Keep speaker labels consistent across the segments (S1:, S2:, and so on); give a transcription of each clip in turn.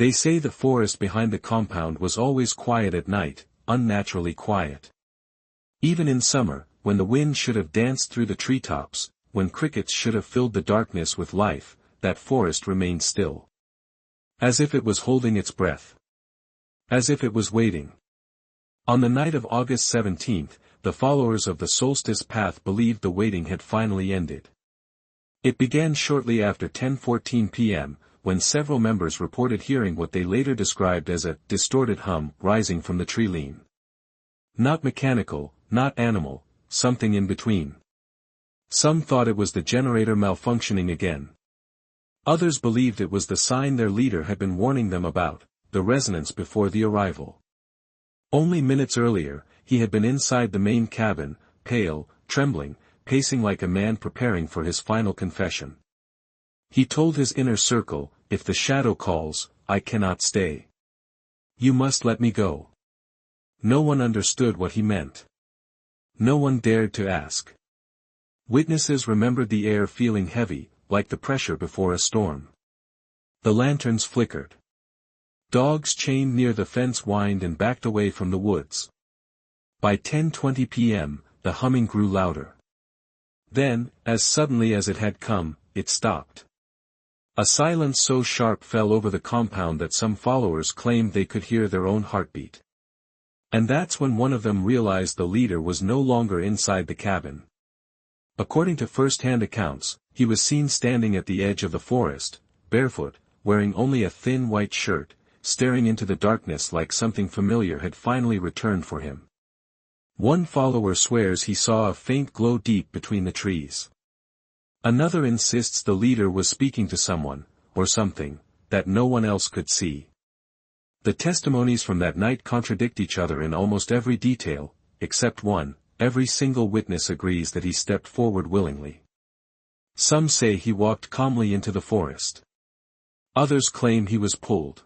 S1: They say the forest behind the compound was always quiet at night, unnaturally quiet. Even in summer, when the wind should have danced through the treetops, when crickets should have filled the darkness with life, that forest remained still. As if it was holding its breath. As if it was waiting. On the night of August 17th, the followers of the solstice path believed the waiting had finally ended. It began shortly after 10:14 p.m., when several members reported hearing what they later described as a distorted hum rising from the tree line. Not mechanical, not animal, something in between. Some thought it was the generator malfunctioning again. Others believed it was the sign their leader had been warning them about, the resonance before the arrival. Only minutes earlier, he had been inside the main cabin, pale, trembling, pacing like a man preparing for his final confession. He told his inner circle, "If the shadow calls, I cannot stay. You must let me go." No one understood what he meant. No one dared to ask. Witnesses remembered the air feeling heavy, like the pressure before a storm. The lanterns flickered. Dogs chained near the fence whined and backed away from the woods. By 10:20 p.m., the humming grew louder. Then, as suddenly as it had come, it stopped. A silence so sharp fell over the compound that some followers claimed they could hear their own heartbeat. And that's when one of them realized the leader was no longer inside the cabin. According to first-hand accounts, he was seen standing at the edge of the forest, barefoot, wearing only a thin white shirt, staring into the darkness like something familiar had finally returned for him. One follower swears he saw a faint glow deep between the trees. Another insists the leader was speaking to someone, or something, that no one else could see. The testimonies from that night contradict each other in almost every detail, except one. Every single witness agrees that he stepped forward willingly. Some say he walked calmly into the forest. Others claim he was pulled.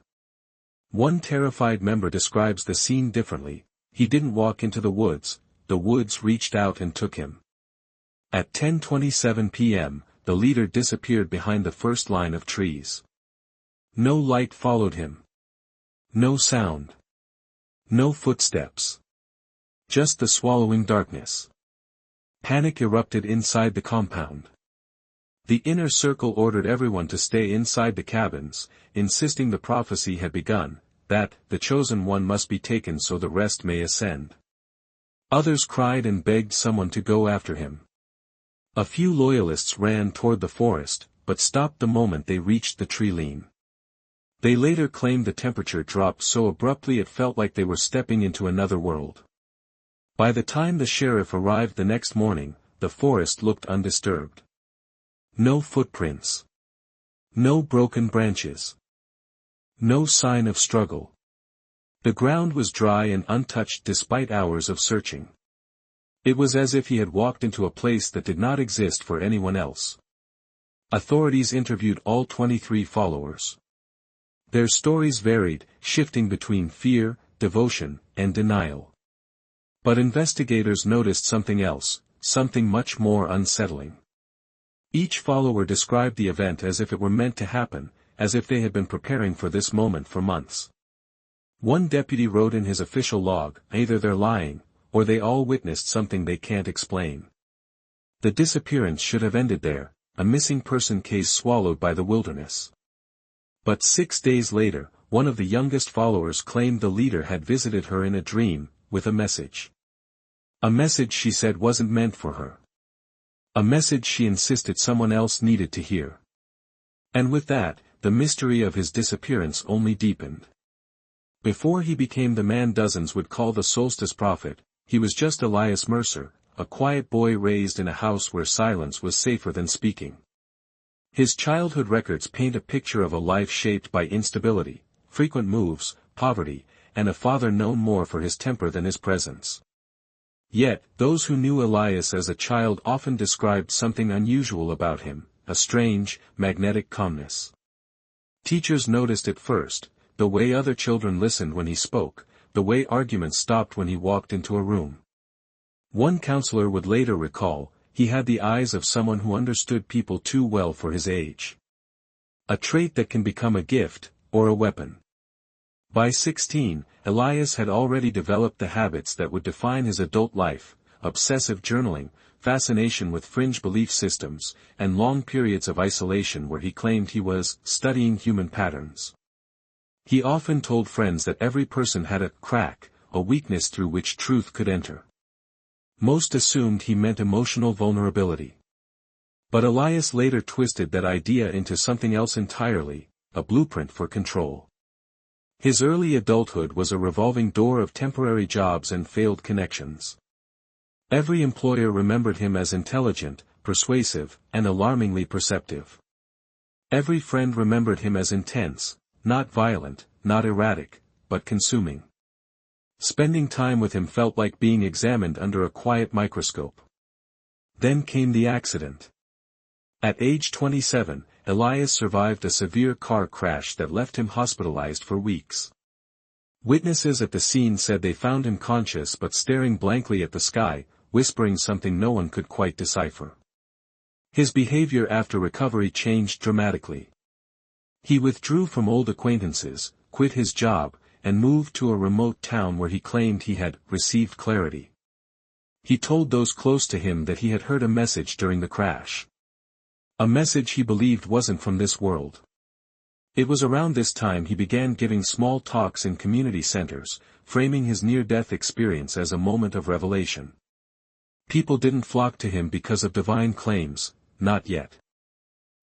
S1: One terrified member describes the scene differently. He didn't walk into the woods reached out and took him. At 10:27 p.m., the leader disappeared behind the first line of trees. No light followed him. No sound. No footsteps. Just the swallowing darkness. Panic erupted inside the compound. The inner circle ordered everyone to stay inside the cabins, insisting the prophecy had begun, that the chosen one must be taken so the rest may ascend. Others cried and begged someone to go after him. A few loyalists ran toward the forest, but stopped the moment they reached the tree line. They later claimed the temperature dropped so abruptly it felt like they were stepping into another world. By the time the sheriff arrived the next morning, the forest looked undisturbed. No footprints. No broken branches. No sign of struggle. The ground was dry and untouched despite hours of searching. It was as if he had walked into a place that did not exist for anyone else. Authorities interviewed all 23 followers. Their stories varied, shifting between fear, devotion, and denial. But investigators noticed something else, something much more unsettling. Each follower described the event as if it were meant to happen, as if they had been preparing for this moment for months. One deputy wrote in his official log, "Either they're lying, or they all witnessed something they can't explain." The disappearance should have ended there, a missing person case swallowed by the wilderness. But 6 days later, one of the youngest followers claimed the leader had visited her in a dream, with a message. A message she said wasn't meant for her. A message she insisted someone else needed to hear. And with that, the mystery of his disappearance only deepened. Before he became the man dozens would call the solstice prophet, he was just Elias Mercer, a quiet boy raised in a house where silence was safer than speaking. His childhood records paint a picture of a life shaped by instability, frequent moves, poverty, and a father known more for his temper than his presence. Yet, those who knew Elias as a child often described something unusual about him, a strange, magnetic calmness. Teachers noticed it first, the way other children listened when he spoke, the way arguments stopped when he walked into a room. One counselor would later recall, he had the eyes of someone who understood people too well for his age. A trait that can become a gift, or a weapon. By 16, Elias had already developed the habits that would define his adult life: obsessive journaling, fascination with fringe belief systems, and long periods of isolation where he claimed he was studying human patterns. He often told friends that every person had a crack, a weakness through which truth could enter. Most assumed he meant emotional vulnerability. But Elias later twisted that idea into something else entirely: a blueprint for control. His early adulthood was a revolving door of temporary jobs and failed connections. Every employer remembered him as intelligent, persuasive, and alarmingly perceptive. Every friend remembered him as intense, not violent, not erratic, but consuming. Spending time with him felt like being examined under a quiet microscope. Then came the accident. At age 27, Elias survived a severe car crash that left him hospitalized for weeks. Witnesses at the scene said they found him conscious but staring blankly at the sky, whispering something no one could quite decipher. His behavior after recovery changed dramatically. He withdrew from old acquaintances, quit his job, and moved to a remote town where he claimed he had received clarity. He told those close to him that he had heard a message during the crash. A message he believed wasn't from this world. It was around this time he began giving small talks in community centers, framing his near-death experience as a moment of revelation. People didn't flock to him because of divine claims, not yet.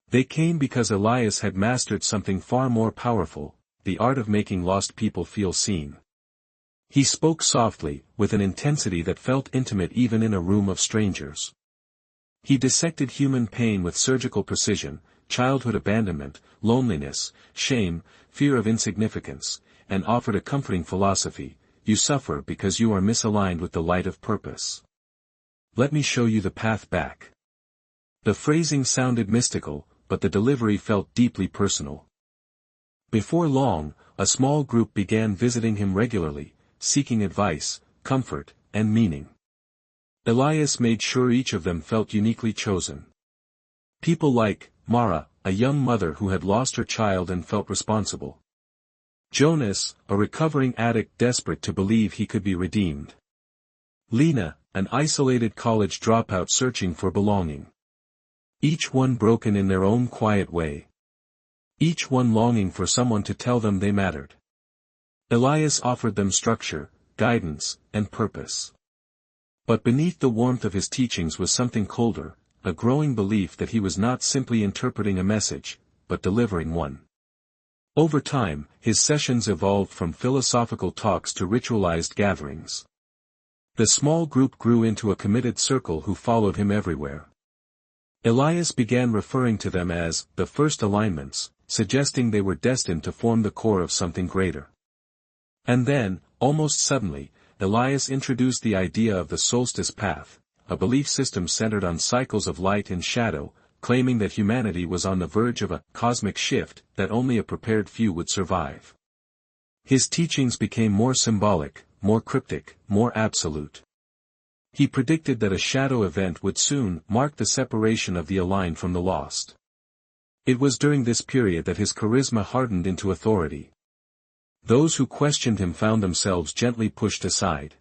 S1: They came because Elias had mastered something far more powerful: the art of making lost people feel seen. He spoke softly, with an intensity that felt intimate even in a room of strangers. He dissected human pain with surgical precision: childhood abandonment, loneliness, shame, fear of insignificance, and offered a comforting philosophy: you suffer because you are misaligned with the light of purpose. Let me show you the path back. The phrasing sounded mystical, but the delivery felt deeply personal. Before long, a small group began visiting him regularly, seeking advice, comfort, and meaning. Elias made sure each of them felt uniquely chosen. People like Mara, a young mother who had lost her child and felt responsible. Jonas, a recovering addict desperate to believe he could be redeemed. Lena, an isolated college dropout searching for belonging. Each one broken in their own quiet way. Each one longing for someone to tell them they mattered. Elias offered them structure, guidance, and purpose. But beneath the warmth of his teachings was something colder: a growing belief that he was not simply interpreting a message, but delivering one. Over time, his sessions evolved from philosophical talks to ritualized gatherings. The small group grew into a committed circle who followed him everywhere. Elias began referring to them as the first alignments, suggesting they were destined to form the core of something greater. And then, almost suddenly, Elias introduced the idea of the solstice path, a belief system centered on cycles of light and shadow, claiming that humanity was on the verge of a cosmic shift that only a prepared few would survive. His teachings became more symbolic, more cryptic, more absolute. He predicted that a shadow event would soon mark the separation of the aligned from the lost. It was during this period that his charisma hardened into authority. Those who questioned him found themselves gently pushed aside.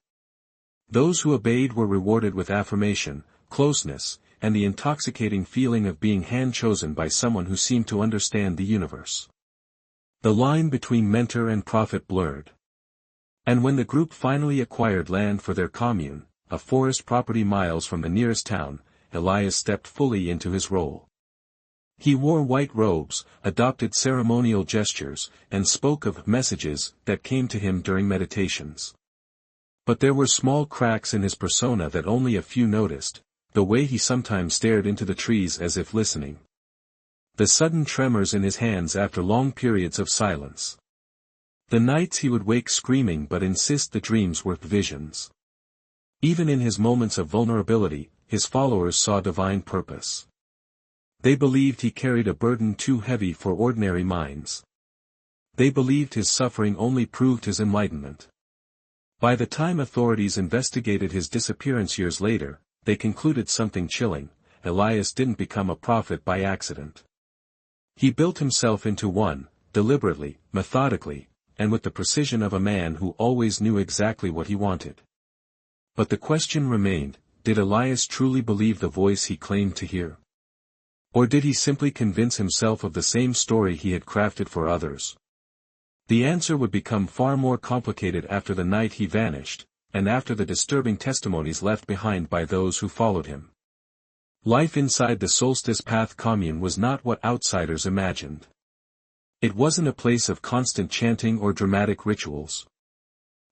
S1: Those who obeyed were rewarded with affirmation, closeness, and the intoxicating feeling of being hand-chosen by someone who seemed to understand the universe. The line between mentor and prophet blurred. And when the group finally acquired land for their commune, a forest property miles from the nearest town, Elias stepped fully into his role. He wore white robes, adopted ceremonial gestures, and spoke of messages that came to him during meditations. But there were small cracks in his persona that only a few noticed: the way he sometimes stared into the trees as if listening. The sudden tremors in his hands after long periods of silence. The nights he would wake screaming but insist the dreams were visions. Even in his moments of vulnerability, his followers saw divine purpose. They believed he carried a burden too heavy for ordinary minds. They believed his suffering only proved his enlightenment. By the time authorities investigated his disappearance years later, they concluded something chilling: Elias didn't become a prophet by accident. He built himself into one, deliberately, methodically, and with the precision of a man who always knew exactly what he wanted. But the question remained, did Elias truly believe the voice he claimed to hear? Or did he simply convince himself of the same story he had crafted for others? The answer would become far more complicated after the night he vanished, and after the disturbing testimonies left behind by those who followed him. Life inside the Solstice Path commune was not what outsiders imagined. It wasn't a place of constant chanting or dramatic rituals.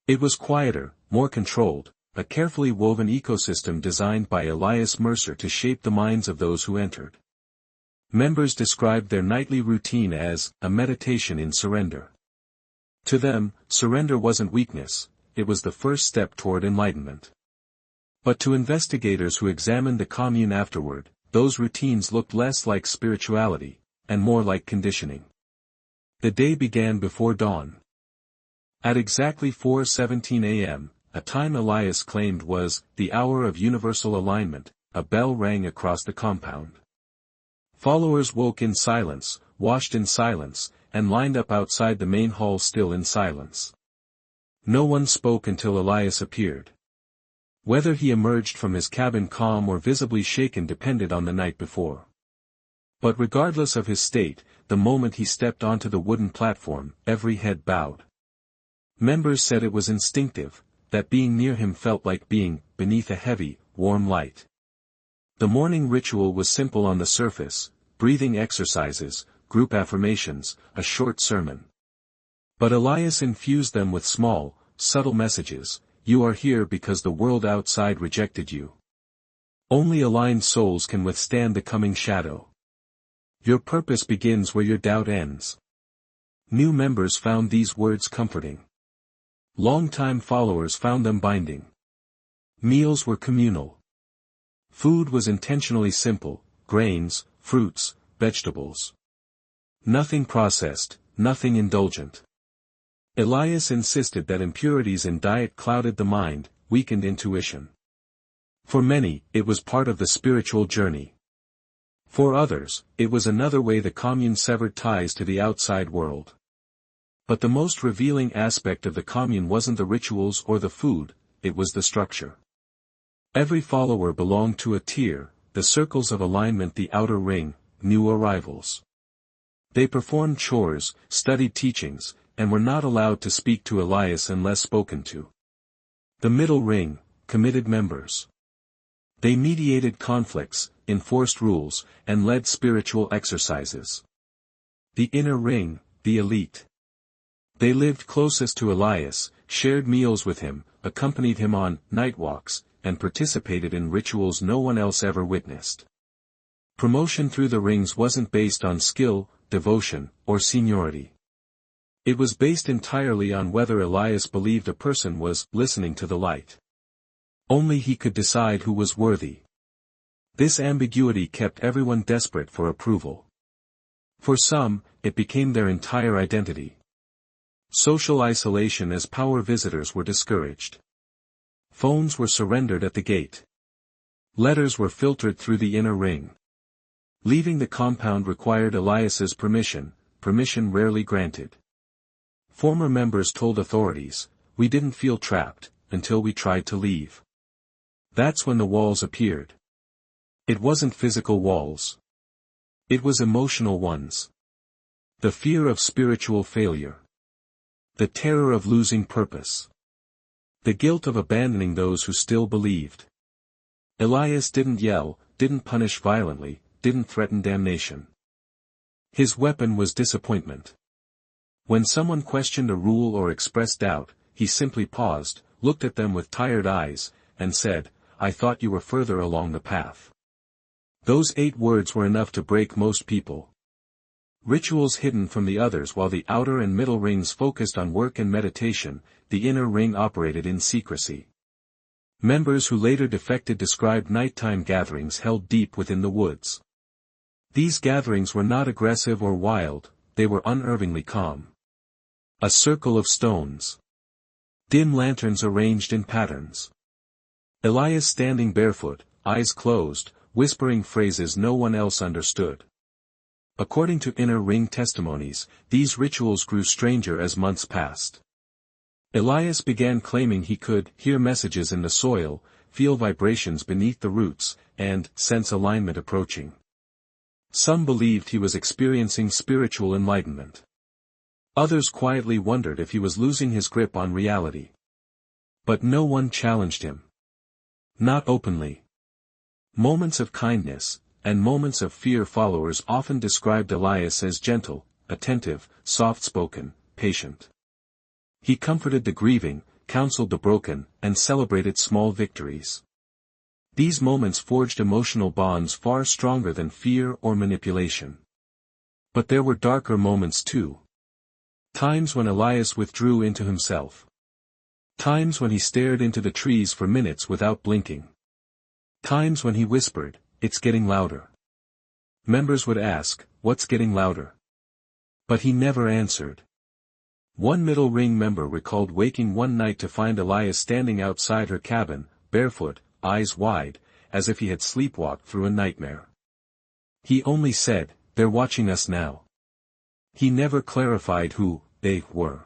S1: It was quieter, more controlled, a carefully woven ecosystem designed by Elias Mercer to shape the minds of those who entered. Members described their nightly routine as a meditation in surrender. To them, surrender wasn't weakness, it was the first step toward enlightenment. But to investigators who examined the commune afterward, those routines looked less like spirituality, and more like conditioning. The day began before dawn. At exactly 4:17 a.m., a time Elias claimed was the hour of universal alignment, a bell rang across the compound. Followers woke in silence, washed in silence, and lined up outside the main hall still in silence. No one spoke until Elias appeared. Whether he emerged from his cabin calm or visibly shaken depended on the night before. But regardless of his state, the moment he stepped onto the wooden platform, every head bowed. Members said it was instinctive, that being near him felt like being beneath a heavy, warm light. The morning ritual was simple on the surface, breathing exercises, group affirmations, a short sermon. But Elias infused them with small, subtle messages. You are here because the world outside rejected you. Only aligned souls can withstand the coming shadow. Your purpose begins where your doubt ends. New members found these words comforting. Long-time followers found them binding. Meals were communal. Food was intentionally simple, grains, fruits, vegetables. Nothing processed, nothing indulgent. Elias insisted that impurities in diet clouded the mind, weakened intuition. For many, it was part of the spiritual journey. For others, it was another way the commune severed ties to the outside world. But the most revealing aspect of the commune wasn't the rituals or the food, it was the structure. Every follower belonged to a tier, the circles of alignment, the outer ring, new arrivals. They performed chores, studied teachings, and were not allowed to speak to Elias unless spoken to. The middle ring, committed members. They mediated conflicts, enforced rules, and led spiritual exercises. The inner ring, the elite. They lived closest to Elias, shared meals with him, accompanied him on night walks, and participated in rituals no one else ever witnessed. Promotion through the rings wasn't based on skill, devotion, or seniority. It was based entirely on whether Elias believed a person was listening to the light. Only he could decide who was worthy. This ambiguity kept everyone desperate for approval. For some, it became their entire identity. Social isolation as power visitors were discouraged. Phones were surrendered at the gate. Letters were filtered through the inner ring. Leaving the compound required Elias's permission rarely granted. Former members told authorities, "We didn't feel trapped, until we tried to leave." That's when the walls appeared. It wasn't physical walls. It was emotional ones. The fear of spiritual failure. The terror of losing purpose. The guilt of abandoning those who still believed. Elias didn't yell, didn't punish violently, didn't threaten damnation. His weapon was disappointment. When someone questioned a rule or expressed doubt, he simply paused, looked at them with tired eyes, and said, "I thought you were further along the path." Those 8 words were enough to break most people. Rituals hidden from the others while the outer and middle rings focused on work and meditation, the inner ring operated in secrecy. Members who later defected described nighttime gatherings held deep within the woods. These gatherings were not aggressive or wild, they were unervingly calm. A circle of stones. Dim lanterns arranged in patterns. Elias standing barefoot, eyes closed, whispering phrases no one else understood. According to inner ring testimonies, these rituals grew stranger as months passed. Elias began claiming he could hear messages in the soil, feel vibrations beneath the roots, and sense alignment approaching. Some believed he was experiencing spiritual enlightenment. Others quietly wondered if he was losing his grip on reality. But no one challenged him. Not openly. Moments of kindness, and moments of fear. Followers often described Elias as gentle, attentive, soft-spoken, patient. He comforted the grieving, counseled the broken, and celebrated small victories. These moments forged emotional bonds far stronger than fear or manipulation. But there were darker moments too. Times when Elias withdrew into himself. Times when he stared into the trees for minutes without blinking. Times when he whispered, "It's getting louder." Members would ask, "What's getting louder?" But he never answered. One middle ring member recalled waking one night to find Elias standing outside her cabin, barefoot, eyes wide, as if he had sleepwalked through a nightmare. He only said, "They're watching us now." He never clarified who they were.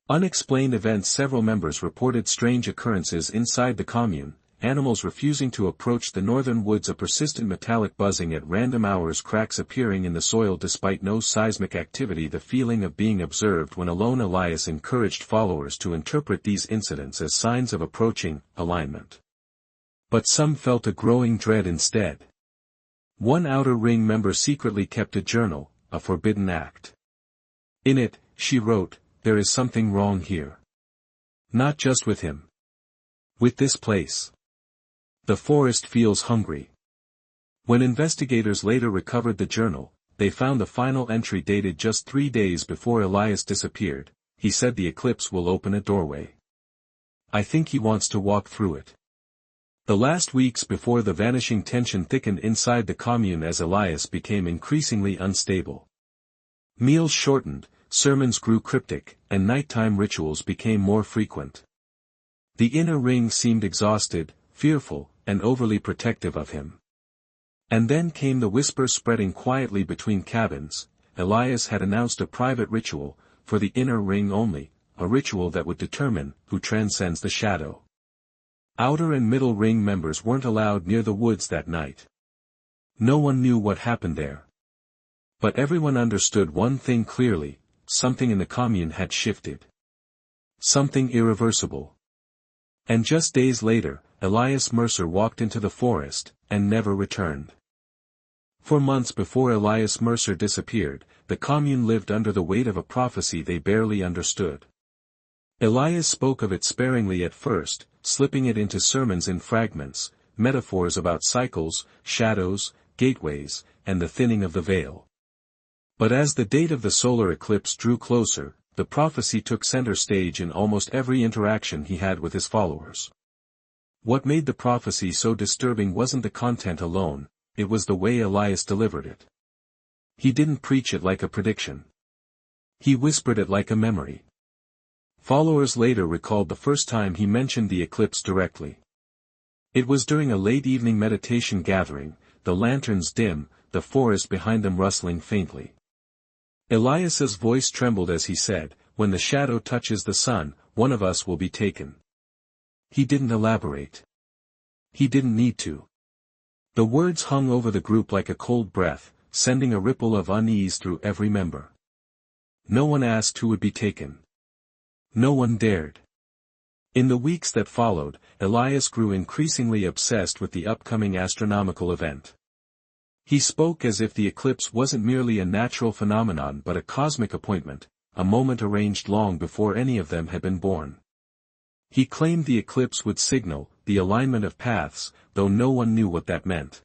S1: Unexplained events. Several members reported strange occurrences inside the commune, animals refusing to approach the northern woods, a persistent metallic buzzing at random hours, cracks appearing in the soil despite no seismic activity, the feeling of being observed when alone. Elias encouraged followers to interpret these incidents as signs of approaching alignment. But some felt a growing dread instead. One outer ring member secretly kept a journal, a forbidden act. In it, she wrote, "There is something wrong here. Not just with him. With this place. The forest feels hungry." When investigators later recovered the journal, they found the final entry dated just 3 days before Elias disappeared. He said, "The eclipse will open a doorway. I think he wants to walk through it." The last weeks before the vanishing tension thickened inside the commune as Elias became increasingly unstable. Meals shortened, sermons grew cryptic, and nighttime rituals became more frequent. The inner ring seemed exhausted, fearful, and overly protective of him. And then came the whisper spreading quietly between cabins. Elias had announced a private ritual, for the inner ring only, a ritual that would determine who transcends the shadow. Outer and middle ring members weren't allowed near the woods that night. No one knew what happened there. But everyone understood one thing clearly: something in the commune had shifted. Something irreversible. And just days later, Elias Mercer walked into the forest, and never returned. For months before Elias Mercer disappeared, the commune lived under the weight of a prophecy they barely understood. Elias spoke of it sparingly at first, slipping it into sermons in fragments, metaphors about cycles, shadows, gateways, and the thinning of the veil. But as the date of the solar eclipse drew closer, the prophecy took center stage in almost every interaction he had with his followers. What made the prophecy so disturbing wasn't the content alone, it was the way Elias delivered it. He didn't preach it like a prediction. He whispered it like a memory. Followers later recalled the first time he mentioned the eclipse directly. It was during a late evening meditation gathering, the lanterns dim, the forest behind them rustling faintly. Elias's voice trembled as he said, "When the shadow touches the sun, one of us will be taken." He didn't elaborate. He didn't need to. The words hung over the group like a cold breath, sending a ripple of unease through every member. No one asked who would be taken. No one dared. In the weeks that followed, Elias grew increasingly obsessed with the upcoming astronomical event. He spoke as if the eclipse wasn't merely a natural phenomenon but a cosmic appointment, a moment arranged long before any of them had been born. He claimed the eclipse would signal the alignment of paths, though no one knew what that meant.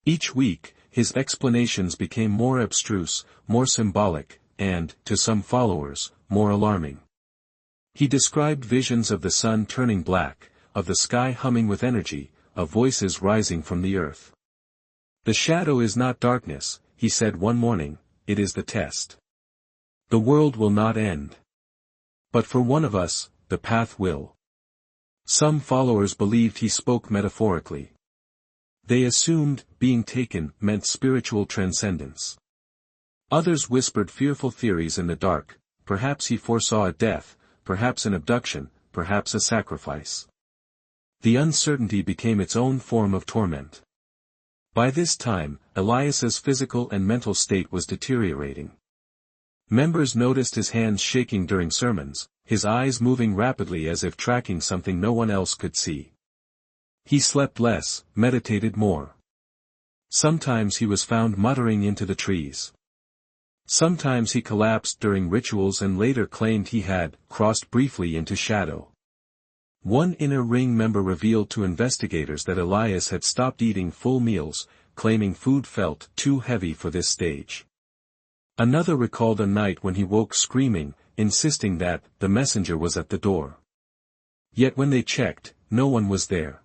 S1: Each week, his explanations became more abstruse, more symbolic, and, to some followers, more alarming. He described visions of the sun turning black, of the sky humming with energy, of voices rising from the earth. "The shadow is not darkness," he said one morning, "it is the test. The world will not end. But for one of us, the path will." Some followers believed he spoke metaphorically. They assumed being taken meant spiritual transcendence. Others whispered fearful theories in the dark. Perhaps he foresaw a death, perhaps an abduction, perhaps a sacrifice. The uncertainty became its own form of torment. By this time, Elias's physical and mental state was deteriorating. Members noticed his hands shaking during sermons, his eyes moving rapidly as if tracking something no one else could see. He slept less, meditated more. Sometimes he was found muttering into the trees. Sometimes he collapsed during rituals and later claimed he had crossed briefly into shadow. One inner ring member revealed to investigators that Elias had stopped eating full meals, claiming food felt too heavy for this stage. Another recalled a night when he woke screaming, insisting that the messenger was at the door. Yet when they checked, no one was there.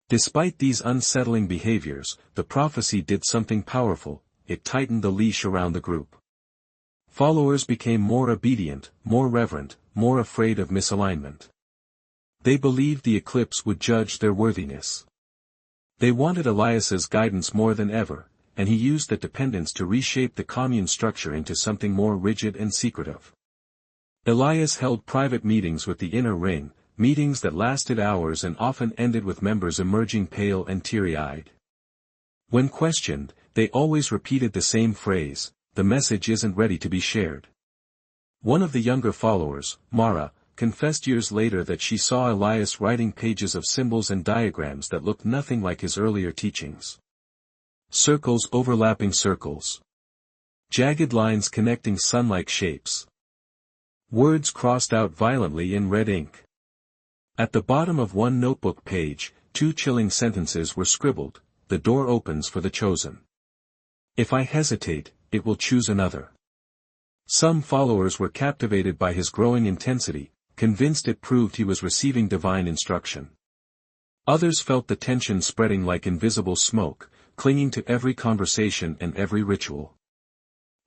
S1: Despite these unsettling behaviors, the prophecy did something powerful. It tightened the leash around the group. Followers became more obedient, more reverent, more afraid of misalignment. They believed the eclipse would judge their worthiness. They wanted Elias's guidance more than ever, and he used that dependence to reshape the commune structure into something more rigid and secretive. Elias held private meetings with the inner ring, meetings that lasted hours and often ended with members emerging pale and teary-eyed. When questioned, they always repeated the same phrase, "The message isn't ready to be shared." One of the younger followers, Mara, confessed years later that she saw Elias writing pages of symbols and diagrams that looked nothing like his earlier teachings. Circles overlapping circles. Jagged lines connecting sun-like shapes. Words crossed out violently in red ink. At the bottom of one notebook page, 2 chilling sentences were scribbled: "The door opens for the chosen. If I hesitate, it will choose another." Some followers were captivated by his growing intensity, convinced it proved he was receiving divine instruction. Others felt the tension spreading like invisible smoke, clinging to every conversation and every ritual.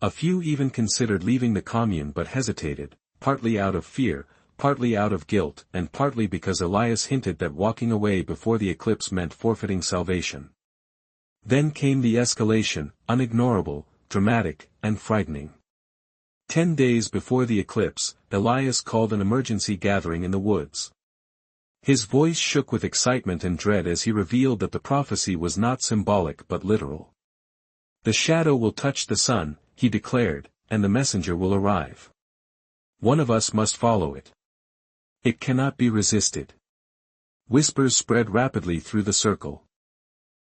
S1: A few even considered leaving the commune but hesitated, partly out of fear, partly out of guilt, and partly because Elias hinted that walking away before the eclipse meant forfeiting salvation. Then came the escalation, unignorable, dramatic, and frightening. 10 days before the eclipse, Elias called an emergency gathering in the woods. His voice shook with excitement and dread as he revealed that the prophecy was not symbolic but literal. "The shadow will touch the sun," he declared, "and the messenger will arrive. One of us must follow it. It cannot be resisted." Whispers spread rapidly through the circle.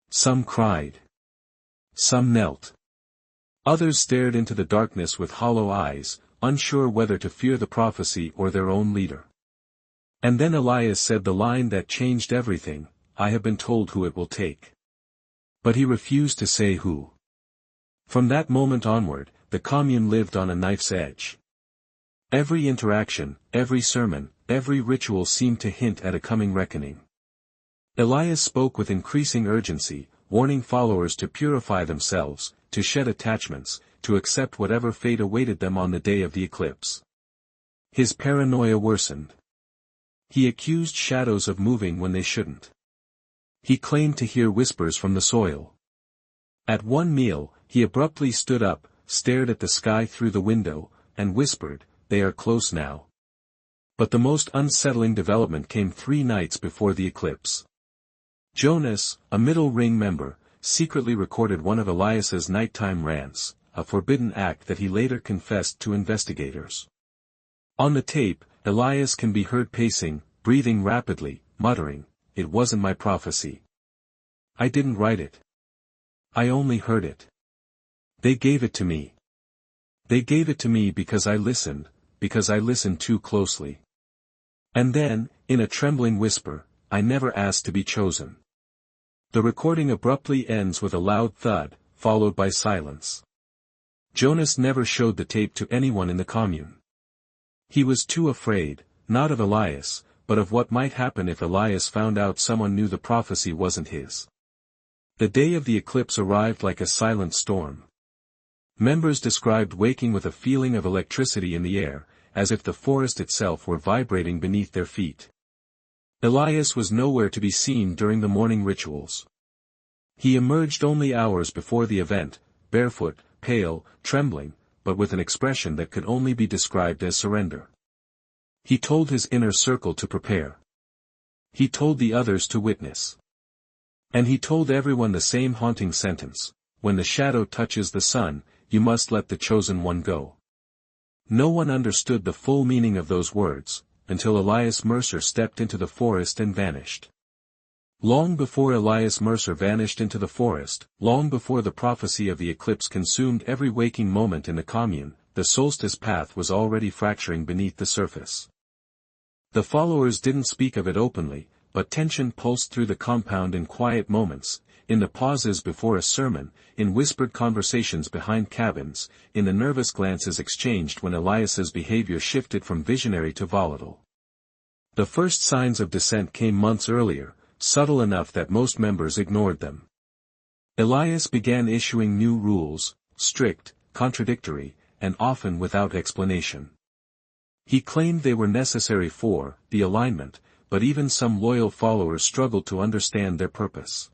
S1: Some cried. Some knelt. Others stared into the darkness with hollow eyes, unsure whether to fear the prophecy or their own leader. And then Elias said the line that changed everything: "I have been told who it will take." But he refused to say who. From that moment onward, the commune lived on a knife's edge. Every interaction, every sermon, every ritual seemed to hint at a coming reckoning. Elias spoke with increasing urgency, warning followers to purify themselves, to shed attachments, to accept whatever fate awaited them on the day of the eclipse. His paranoia worsened. He accused shadows of moving when they shouldn't. He claimed to hear whispers from the soil. At one meal, he abruptly stood up, stared at the sky through the window, and whispered, "They are close now." But the most unsettling development came 3 nights before the eclipse. Jonas, a middle ring member, secretly recorded one of Elias's nighttime rants, a forbidden act that he later confessed to investigators. On the tape, Elias can be heard pacing, breathing rapidly, muttering, "It wasn't my prophecy. I didn't write it. I only heard it. They gave it to me. They gave it to me because I listened too closely." And then, in a trembling whisper, "I never asked to be chosen." The recording abruptly ends with a loud thud, followed by silence. Jonas never showed the tape to anyone in the commune. He was too afraid, not of Elias, but of what might happen if Elias found out someone knew the prophecy wasn't his. The day of the eclipse arrived like a silent storm. Members described waking with a feeling of electricity in the air, as if the forest itself were vibrating beneath their feet. Elias was nowhere to be seen during the morning rituals. He emerged only hours before the event, barefoot, pale, trembling, but with an expression that could only be described as surrender. He told his inner circle to prepare. He told the others to witness. And he told everyone the same haunting sentence: when the shadow touches the sun, you must let the chosen one go. No one understood the full meaning of those words, until Elias Mercer stepped into the forest and vanished. Long before Elias Mercer vanished into the forest, long before the prophecy of the eclipse consumed every waking moment in the commune, the solstice path was already fracturing beneath the surface. The followers didn't speak of it openly, but tension pulsed through the compound in quiet moments, in the pauses before a sermon, in whispered conversations behind cabins, in the nervous glances exchanged when Elias's behavior shifted from visionary to volatile. The first signs of dissent came months earlier, subtle enough that most members ignored them. Elias began issuing new rules, strict, contradictory, and often without explanation. He claimed they were necessary for the alignment, but even some loyal followers struggled to understand their purpose.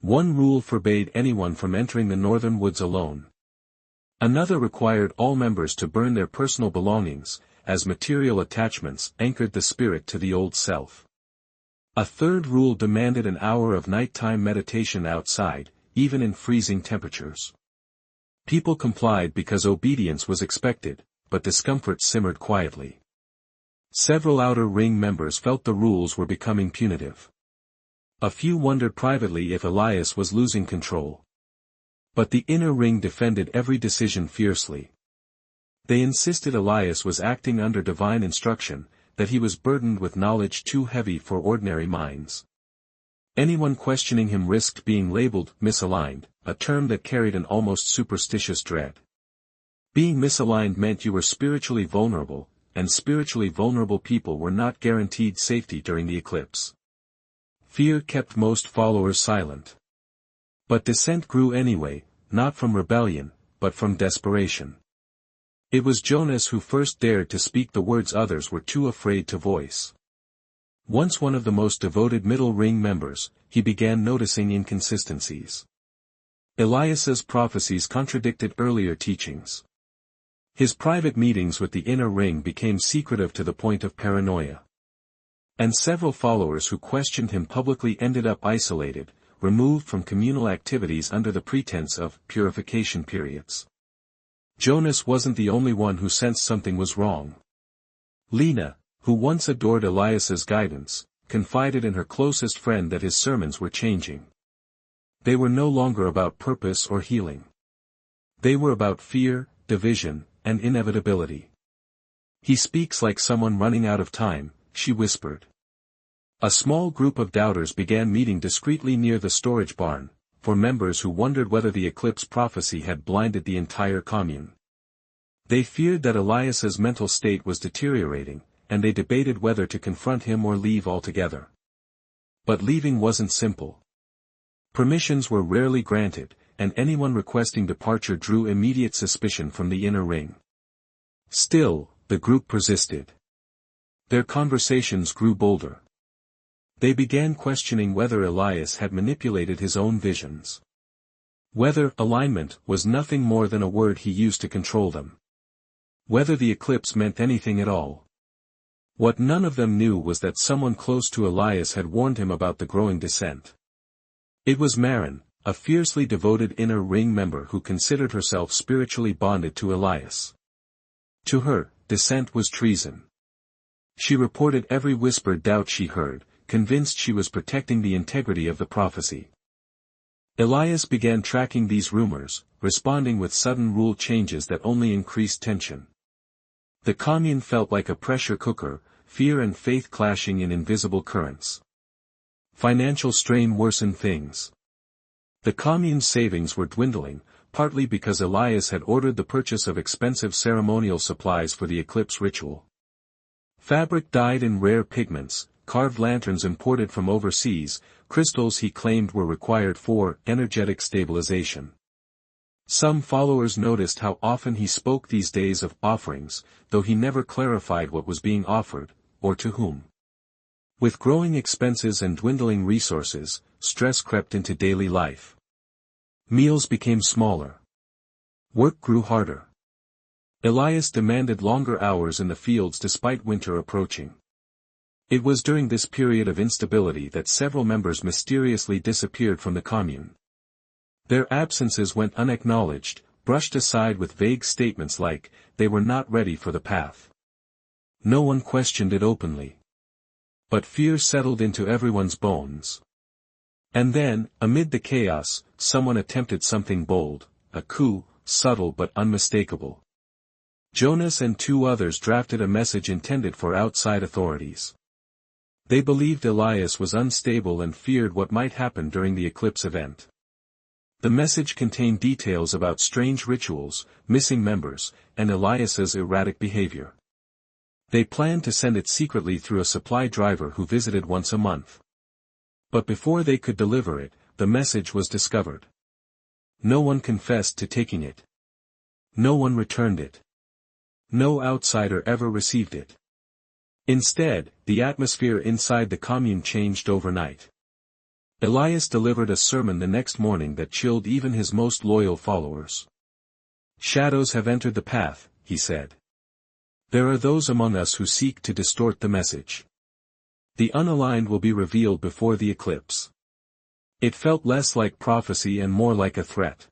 S1: One rule forbade anyone from entering the northern woods alone. Another required all members to burn their personal belongings, as material attachments anchored the spirit to the old self. A third rule demanded an hour of nighttime meditation outside, even in freezing temperatures. People complied because obedience was expected, but discomfort simmered quietly. Several outer ring members felt the rules were becoming punitive. A few wondered privately if Elias was losing control. But the inner ring defended every decision fiercely. They insisted Elias was acting under divine instruction, that he was burdened with knowledge too heavy for ordinary minds. Anyone questioning him risked being labeled misaligned, a term that carried an almost superstitious dread. Being misaligned meant you were spiritually vulnerable, and spiritually vulnerable people were not guaranteed safety during the eclipse. Fear kept most followers silent. But dissent grew anyway, not from rebellion, but from desperation. It was Jonas who first dared to speak the words others were too afraid to voice. Once one of the most devoted middle ring members, he began noticing inconsistencies. Elias's prophecies contradicted earlier teachings. His private meetings with the inner ring became secretive to the point of paranoia. And several followers who questioned him publicly ended up isolated, removed from communal activities under the pretense of purification periods. Jonas wasn't the only one who sensed something was wrong. Lena, who once adored Elias's guidance, confided in her closest friend that his sermons were changing. They were no longer about purpose or healing. They were about fear, division, and inevitability. "He speaks like someone running out of time," she whispered. A small group of doubters began meeting discreetly near the storage barn, for members who wondered whether the eclipse prophecy had blinded the entire commune. They feared that Elias's mental state was deteriorating, and they debated whether to confront him or leave altogether. But leaving wasn't simple. Permissions were rarely granted, and anyone requesting departure drew immediate suspicion from the inner ring. Still, the group persisted. Their conversations grew bolder. They began questioning whether Elias had manipulated his own visions. Whether alignment was nothing more than a word he used to control them. Whether the eclipse meant anything at all. What none of them knew was that someone close to Elias had warned him about the growing dissent. It was Marin, a fiercely devoted inner ring member who considered herself spiritually bonded to Elias. To her, dissent was treason. She reported every whispered doubt she heard, convinced she was protecting the integrity of the prophecy. Elias began tracking these rumors, responding with sudden rule changes that only increased tension. The commune felt like a pressure cooker, fear and faith clashing in invisible currents. Financial strain worsened things. The commune's savings were dwindling, partly because Elias had ordered the purchase of expensive ceremonial supplies for the eclipse ritual. Fabric dyed in rare pigments, carved lanterns imported from overseas, crystals he claimed were required for energetic stabilization. Some followers noticed how often he spoke these days of offerings, though he never clarified what was being offered, or to whom. With growing expenses and dwindling resources, stress crept into daily life. Meals became smaller. Work grew harder. Elias demanded longer hours in the fields despite winter approaching. It was during this period of instability that several members mysteriously disappeared from the commune. Their absences went unacknowledged, brushed aside with vague statements like, they were not ready for the path. No one questioned it openly. But fear settled into everyone's bones. And then, amid the chaos, someone attempted something bold, a coup, subtle but unmistakable. Jonas and 2 others drafted a message intended for outside authorities. They believed Elias was unstable and feared what might happen during the eclipse event. The message contained details about strange rituals, missing members, and Elias's erratic behavior. They planned to send it secretly through a supply driver who visited once a month. But before they could deliver it, the message was discovered. No one confessed to taking it. No one returned it. No outsider ever received it. Instead, the atmosphere inside the commune changed overnight. Elias delivered a sermon the next morning that chilled even his most loyal followers. "Shadows have entered the path," he said. "There are those among us who seek to distort the message. The unaligned will be revealed before the eclipse." It felt less like prophecy and more like a threat.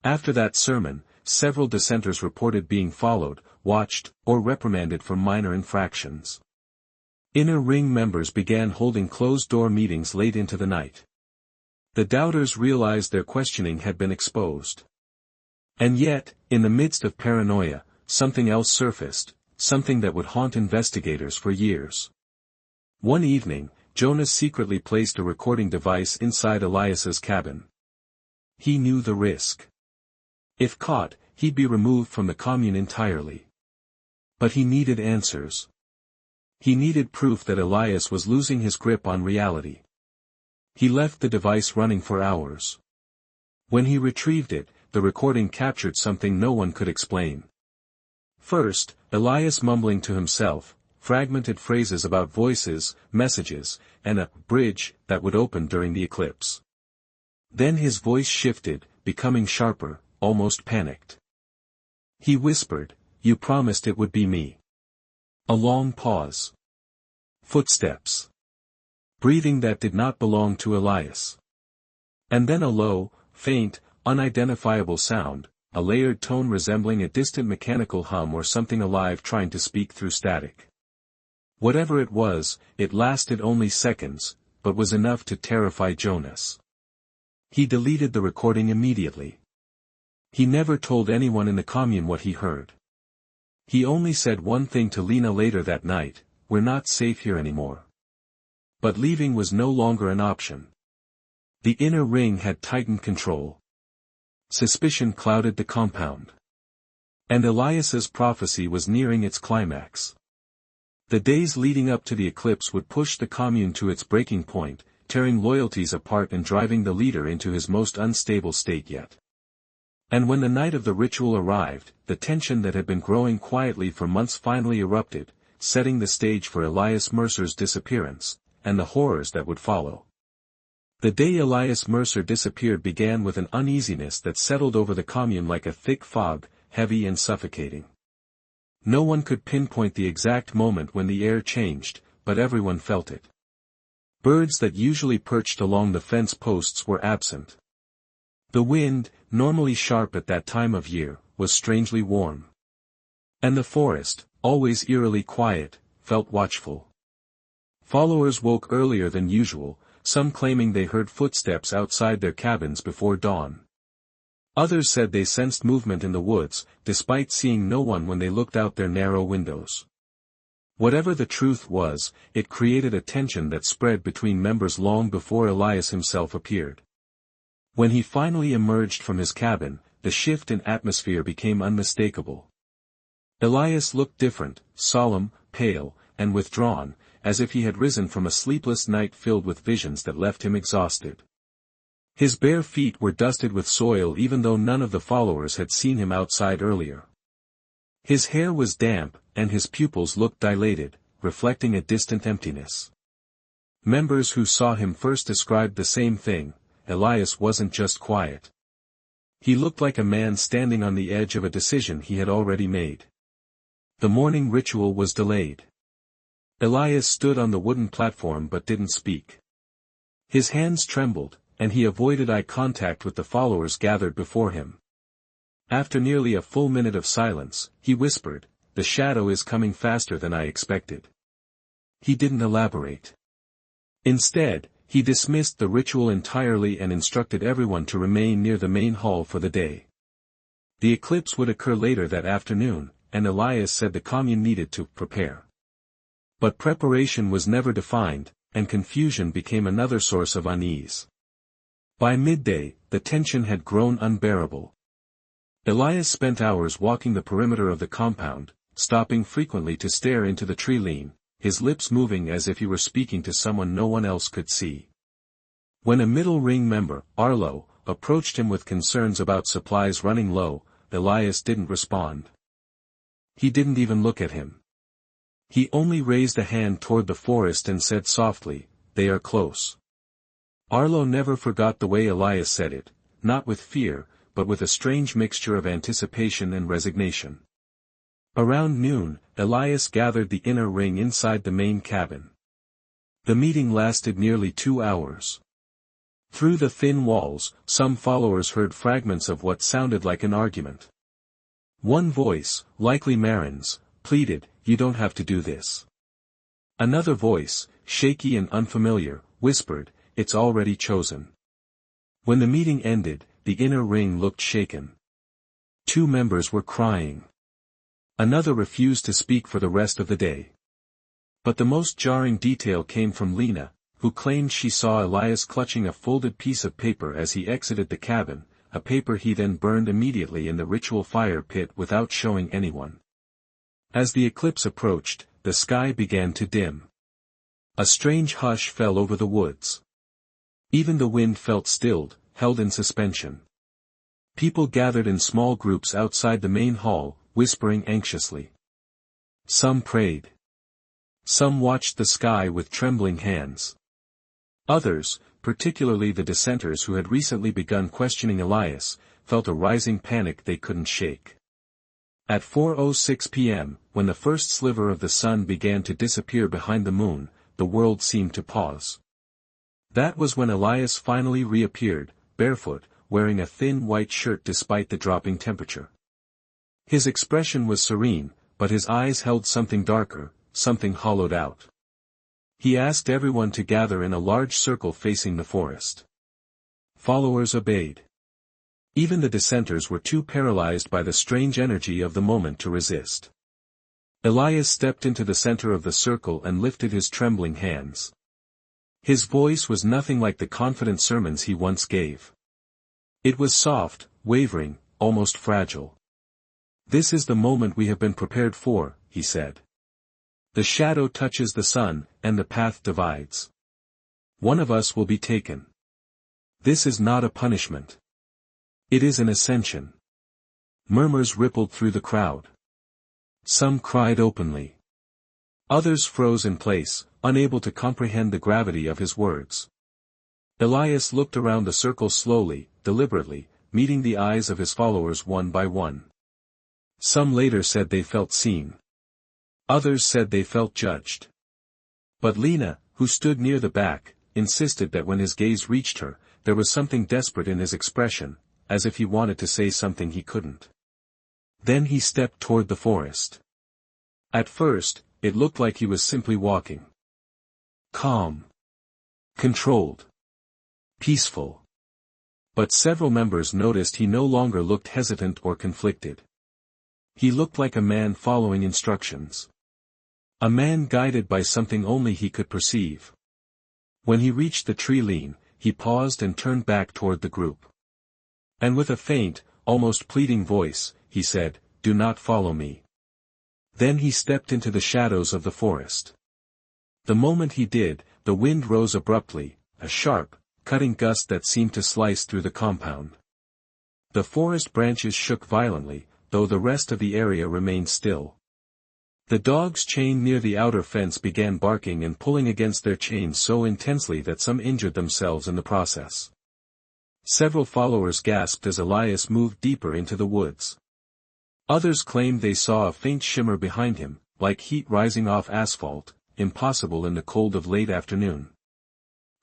S1: After that sermon, several dissenters reported being followed, watched, or reprimanded for minor infractions. Inner ring members began holding closed-door meetings late into the night. The doubters realized their questioning had been exposed. And yet, in the midst of paranoia, something else surfaced, something that would haunt investigators for years. One evening, Jonas secretly placed a recording device inside Elias's cabin. He knew the risk. If caught, he'd be removed from the commune entirely. But he needed answers. He needed proof that Elias was losing his grip on reality. He left the device running for hours. When he retrieved it, the recording captured something no one could explain. First, Elias mumbling to himself, fragmented phrases about voices, messages, and a bridge that would open during the eclipse. Then his voice shifted, becoming sharper, almost panicked. He whispered, "You promised it would be me." A long pause. Footsteps. Breathing that did not belong to Elias. And then a low, faint, unidentifiable sound, a layered tone resembling a distant mechanical hum or something alive trying to speak through static. Whatever it was, it lasted only seconds, but was enough to terrify Jonas. He deleted the recording immediately. He never told anyone in the commune what he heard. He only said one thing to Lena later that night, "We're not safe here anymore." But leaving was no longer an option. The inner ring had tightened control. Suspicion clouded the compound. And Elias's prophecy was nearing its climax. The days leading up to the eclipse would push the commune to its breaking point, tearing loyalties apart and driving the leader into his most unstable state yet. And when the night of the ritual arrived, the tension that had been growing quietly for months finally erupted, setting the stage for Elias Mercer's disappearance, and the horrors that would follow. The day Elias Mercer disappeared began with an uneasiness that settled over the commune like a thick fog, heavy and suffocating. No one could pinpoint the exact moment when the air changed, but everyone felt it. Birds that usually perched along the fence posts were absent. The wind, normally sharp at that time of year, was strangely warm. And the forest, always eerily quiet, felt watchful. Followers woke earlier than usual, some claiming they heard footsteps outside their cabins before dawn. Others said they sensed movement in the woods, despite seeing no one when they looked out their narrow windows. Whatever the truth was, it created a tension that spread between members long before Elias himself appeared. When he finally emerged from his cabin, the shift in atmosphere became unmistakable. Elias looked different, solemn, pale, and withdrawn, as if he had risen from a sleepless night filled with visions that left him exhausted. His bare feet were dusted with soil even though none of the followers had seen him outside earlier. His hair was damp, and his pupils looked dilated, reflecting a distant emptiness. Members who saw him first described the same thing: Elias wasn't just quiet. He looked like a man standing on the edge of a decision he had already made. The morning ritual was delayed. Elias stood on the wooden platform but didn't speak. His hands trembled, and he avoided eye contact with the followers gathered before him. After nearly a full minute of silence, he whispered, "The shadow is coming faster than I expected." He didn't elaborate. Instead, he dismissed the ritual entirely and instructed everyone to remain near the main hall for the day. The eclipse would occur later that afternoon, and Elias said the commune needed to prepare. But preparation was never defined, and confusion became another source of unease. By midday, the tension had grown unbearable. Elias spent hours walking the perimeter of the compound, stopping frequently to stare into the tree line, his lips moving as if he were speaking to someone no one else could see. When a middle ring member, Arlo, approached him with concerns about supplies running low, Elias didn't respond. He didn't even look at him. He only raised a hand toward the forest and said softly, "They are close." Arlo never forgot the way Elias said it, not with fear, but with a strange mixture of anticipation and resignation. Around noon, Elias gathered the inner ring inside the main cabin. The meeting lasted nearly 2 hours. Through the thin walls, some followers heard fragments of what sounded like an argument. One voice, likely Marin's, pleaded, "You don't have to do this." Another voice, shaky and unfamiliar, whispered, "It's already chosen." When the meeting ended, the inner ring looked shaken. 2 members were crying. Another refused to speak for the rest of the day. But the most jarring detail came from Lena, who claimed she saw Elias clutching a folded piece of paper as he exited the cabin, a paper he then burned immediately in the ritual fire pit without showing anyone. As the eclipse approached, the sky began to dim. A strange hush fell over the woods. Even the wind felt stilled, held in suspension. People gathered in small groups outside the main hall, whispering anxiously. Some prayed. Some watched the sky with trembling hands. Others, particularly the dissenters who had recently begun questioning Elias, felt a rising panic they couldn't shake. At 4:06 p.m., when the first sliver of the sun began to disappear behind the moon, the world seemed to pause. That was when Elias finally reappeared, barefoot, wearing a thin white shirt despite the dropping temperature. His expression was serene, but his eyes held something darker, something hollowed out. He asked everyone to gather in a large circle facing the forest. Followers obeyed. Even the dissenters were too paralyzed by the strange energy of the moment to resist. Elias stepped into the center of the circle and lifted his trembling hands. His voice was nothing like the confident sermons he once gave. It was soft, wavering, almost fragile. "This is the moment we have been prepared for," he said. "The shadow touches the sun, and the path divides. One of us will be taken. This is not a punishment. It is an ascension." Murmurs rippled through the crowd. Some cried openly. Others froze in place, unable to comprehend the gravity of his words. Elias looked around the circle slowly, deliberately, meeting the eyes of his followers one by one. Some later said they felt seen. Others said they felt judged. But Lena, who stood near the back, insisted that when his gaze reached her, there was something desperate in his expression, as if he wanted to say something he couldn't. Then he stepped toward the forest. At first, it looked like he was simply walking. Calm. Controlled. Peaceful. But several members noticed he no longer looked hesitant or conflicted. He looked like a man following instructions. A man guided by something only he could perceive. When he reached the tree line, he paused and turned back toward the group. And with a faint, almost pleading voice, he said, "Do not follow me." Then he stepped into the shadows of the forest. The moment he did, the wind rose abruptly, a sharp, cutting gust that seemed to slice through the compound. The forest branches shook violently, though the rest of the area remained still. The dogs chained near the outer fence began barking and pulling against their chains so intensely that some injured themselves in the process. Several followers gasped as Elias moved deeper into the woods. Others claimed they saw a faint shimmer behind him, like heat rising off asphalt, impossible in the cold of late afternoon.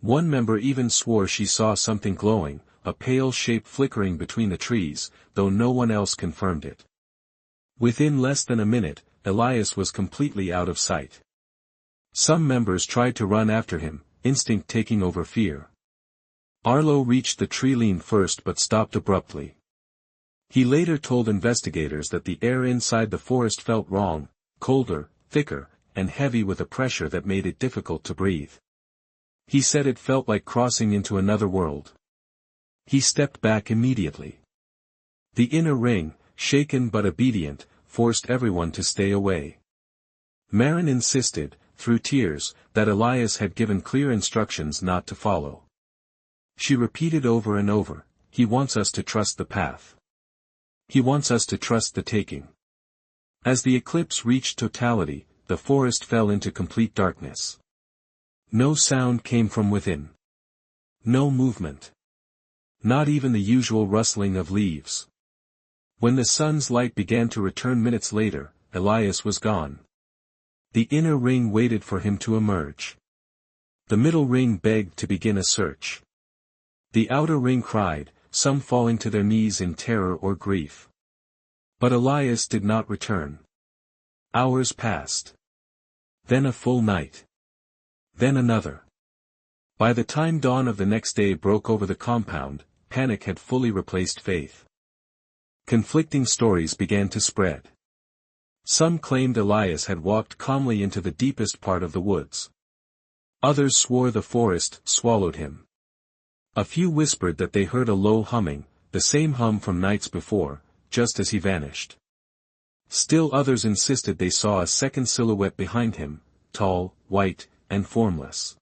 S1: One member even swore she saw something glowing, a pale shape flickering between the trees, though no one else confirmed it. Within less than a minute, Elias was completely out of sight. Some members tried to run after him, instinct taking over fear. Arlo reached the tree lean first but stopped abruptly. He later told investigators that the air inside the forest felt wrong, colder, thicker, and heavy with a pressure that made it difficult to breathe. He said it felt like crossing into another world. He stepped back immediately. The inner ring, shaken but obedient, forced everyone to stay away. Marin insisted, through tears, that Elias had given clear instructions not to follow. She repeated over and over, "He wants us to trust the path. He wants us to trust the taking." As the eclipse reached totality, the forest fell into complete darkness. No sound came from within. No movement. Not even the usual rustling of leaves. When the sun's light began to return minutes later, Elias was gone. The inner ring waited for him to emerge. The middle ring begged to begin a search. The outer ring cried, some falling to their knees in terror or grief. But Elias did not return. Hours passed. Then a full night. Then another. By the time dawn of the next day broke over the compound, panic had fully replaced faith. Conflicting stories began to spread. Some claimed Elias had walked calmly into the deepest part of the woods. Others swore the forest swallowed him. A few whispered that they heard a low humming, the same hum from nights before, just as he vanished. Still others insisted they saw a second silhouette behind him, tall, white, and formless.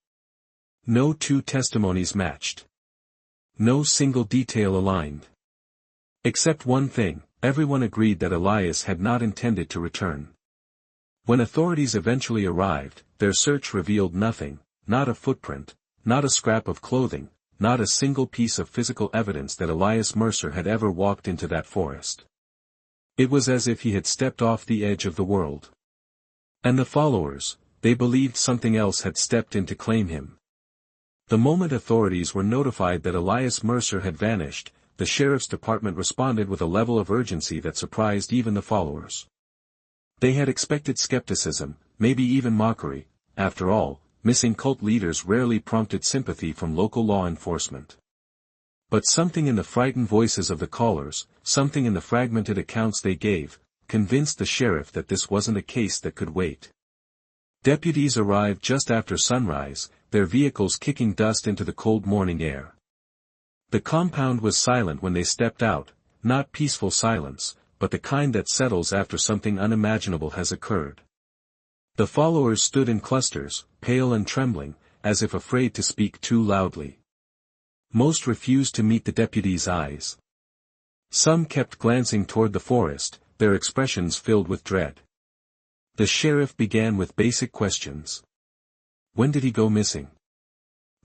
S1: No two testimonies matched. No single detail aligned. Except one thing, everyone agreed that Elias had not intended to return. When authorities eventually arrived, their search revealed nothing, not a footprint, not a scrap of clothing, not a single piece of physical evidence that Elias Mercer had ever walked into that forest. It was as if he had stepped off the edge of the world. And the followers, they believed something else had stepped in to claim him. The moment authorities were notified that Elias Mercer had vanished, the sheriff's department responded with a level of urgency that surprised even the followers. They had expected skepticism, maybe even mockery. After all, missing cult leaders rarely prompted sympathy from local law enforcement. But something in the frightened voices of the callers, something in the fragmented accounts they gave, convinced the sheriff that this wasn't a case that could wait. Deputies arrived just after sunrise, their vehicles kicking dust into the cold morning air. The compound was silent when they stepped out, not peaceful silence, but the kind that settles after something unimaginable has occurred. The followers stood in clusters, pale and trembling, as if afraid to speak too loudly. Most refused to meet the deputies' eyes. Some kept glancing toward the forest, their expressions filled with dread. The sheriff began with basic questions. When did he go missing?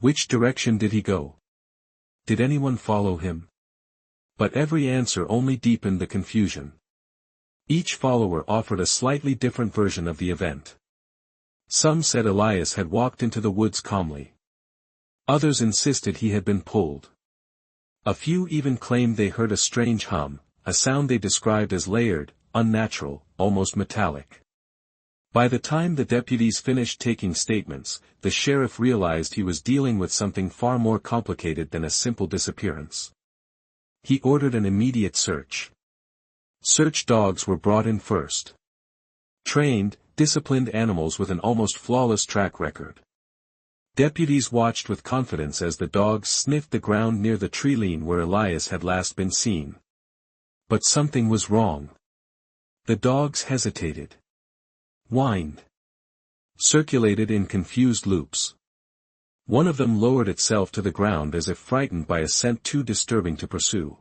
S1: Which direction did he go? Did anyone follow him? But every answer only deepened the confusion. Each follower offered a slightly different version of the event. Some said Elias had walked into the woods calmly. Others insisted he had been pulled. A few even claimed they heard a strange hum, a sound they described as layered, unnatural, almost metallic. By the time the deputies finished taking statements, the sheriff realized he was dealing with something far more complicated than a simple disappearance. He ordered an immediate search. Search dogs were brought in first. Trained, disciplined animals with an almost flawless track record. Deputies watched with confidence as the dogs sniffed the ground near the tree lean where Elias had last been seen. But something was wrong. The dogs hesitated. Whined. Circulated in confused loops. One of them lowered itself to the ground as if frightened by a scent too disturbing to pursue.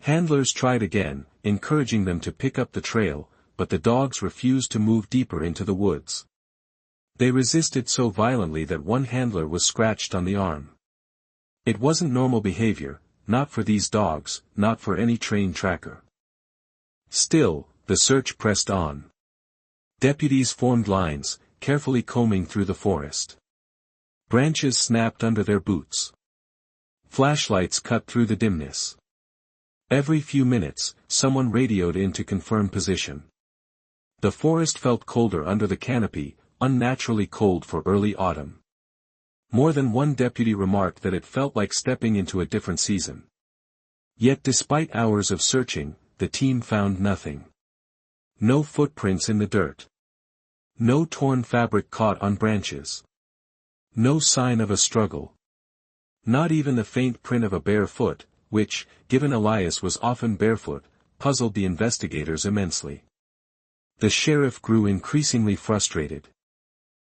S1: Handlers tried again, encouraging them to pick up the trail, but the dogs refused to move deeper into the woods. They resisted so violently that one handler was scratched on the arm. It wasn't normal behavior, not for these dogs, not for any train tracker. Still, the search pressed on. Deputies formed lines, carefully combing through the forest. Branches snapped under their boots. Flashlights cut through the dimness. Every few minutes, someone radioed in to confirm position. The forest felt colder under the canopy, unnaturally cold for early autumn. More than one deputy remarked that it felt like stepping into a different season. Yet despite hours of searching, the team found nothing. No footprints in the dirt. No torn fabric caught on branches. No sign of a struggle. Not even the faint print of a bare foot, which, given Elias was often barefoot, puzzled the investigators immensely. The sheriff grew increasingly frustrated.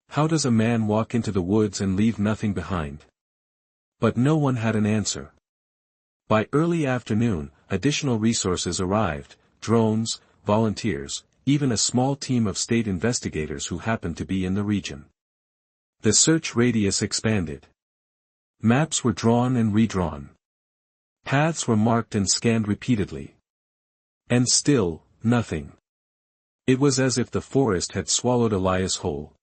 S1: How does a man walk into the woods and leave nothing behind? But no one had an answer. By early afternoon, additional resources arrived, drones, volunteers, even a small team of state investigators who happened to be in the region. The search radius expanded. Maps were drawn and redrawn. Paths were marked and scanned repeatedly. And still, nothing. It was as if the forest had swallowed Elias whole.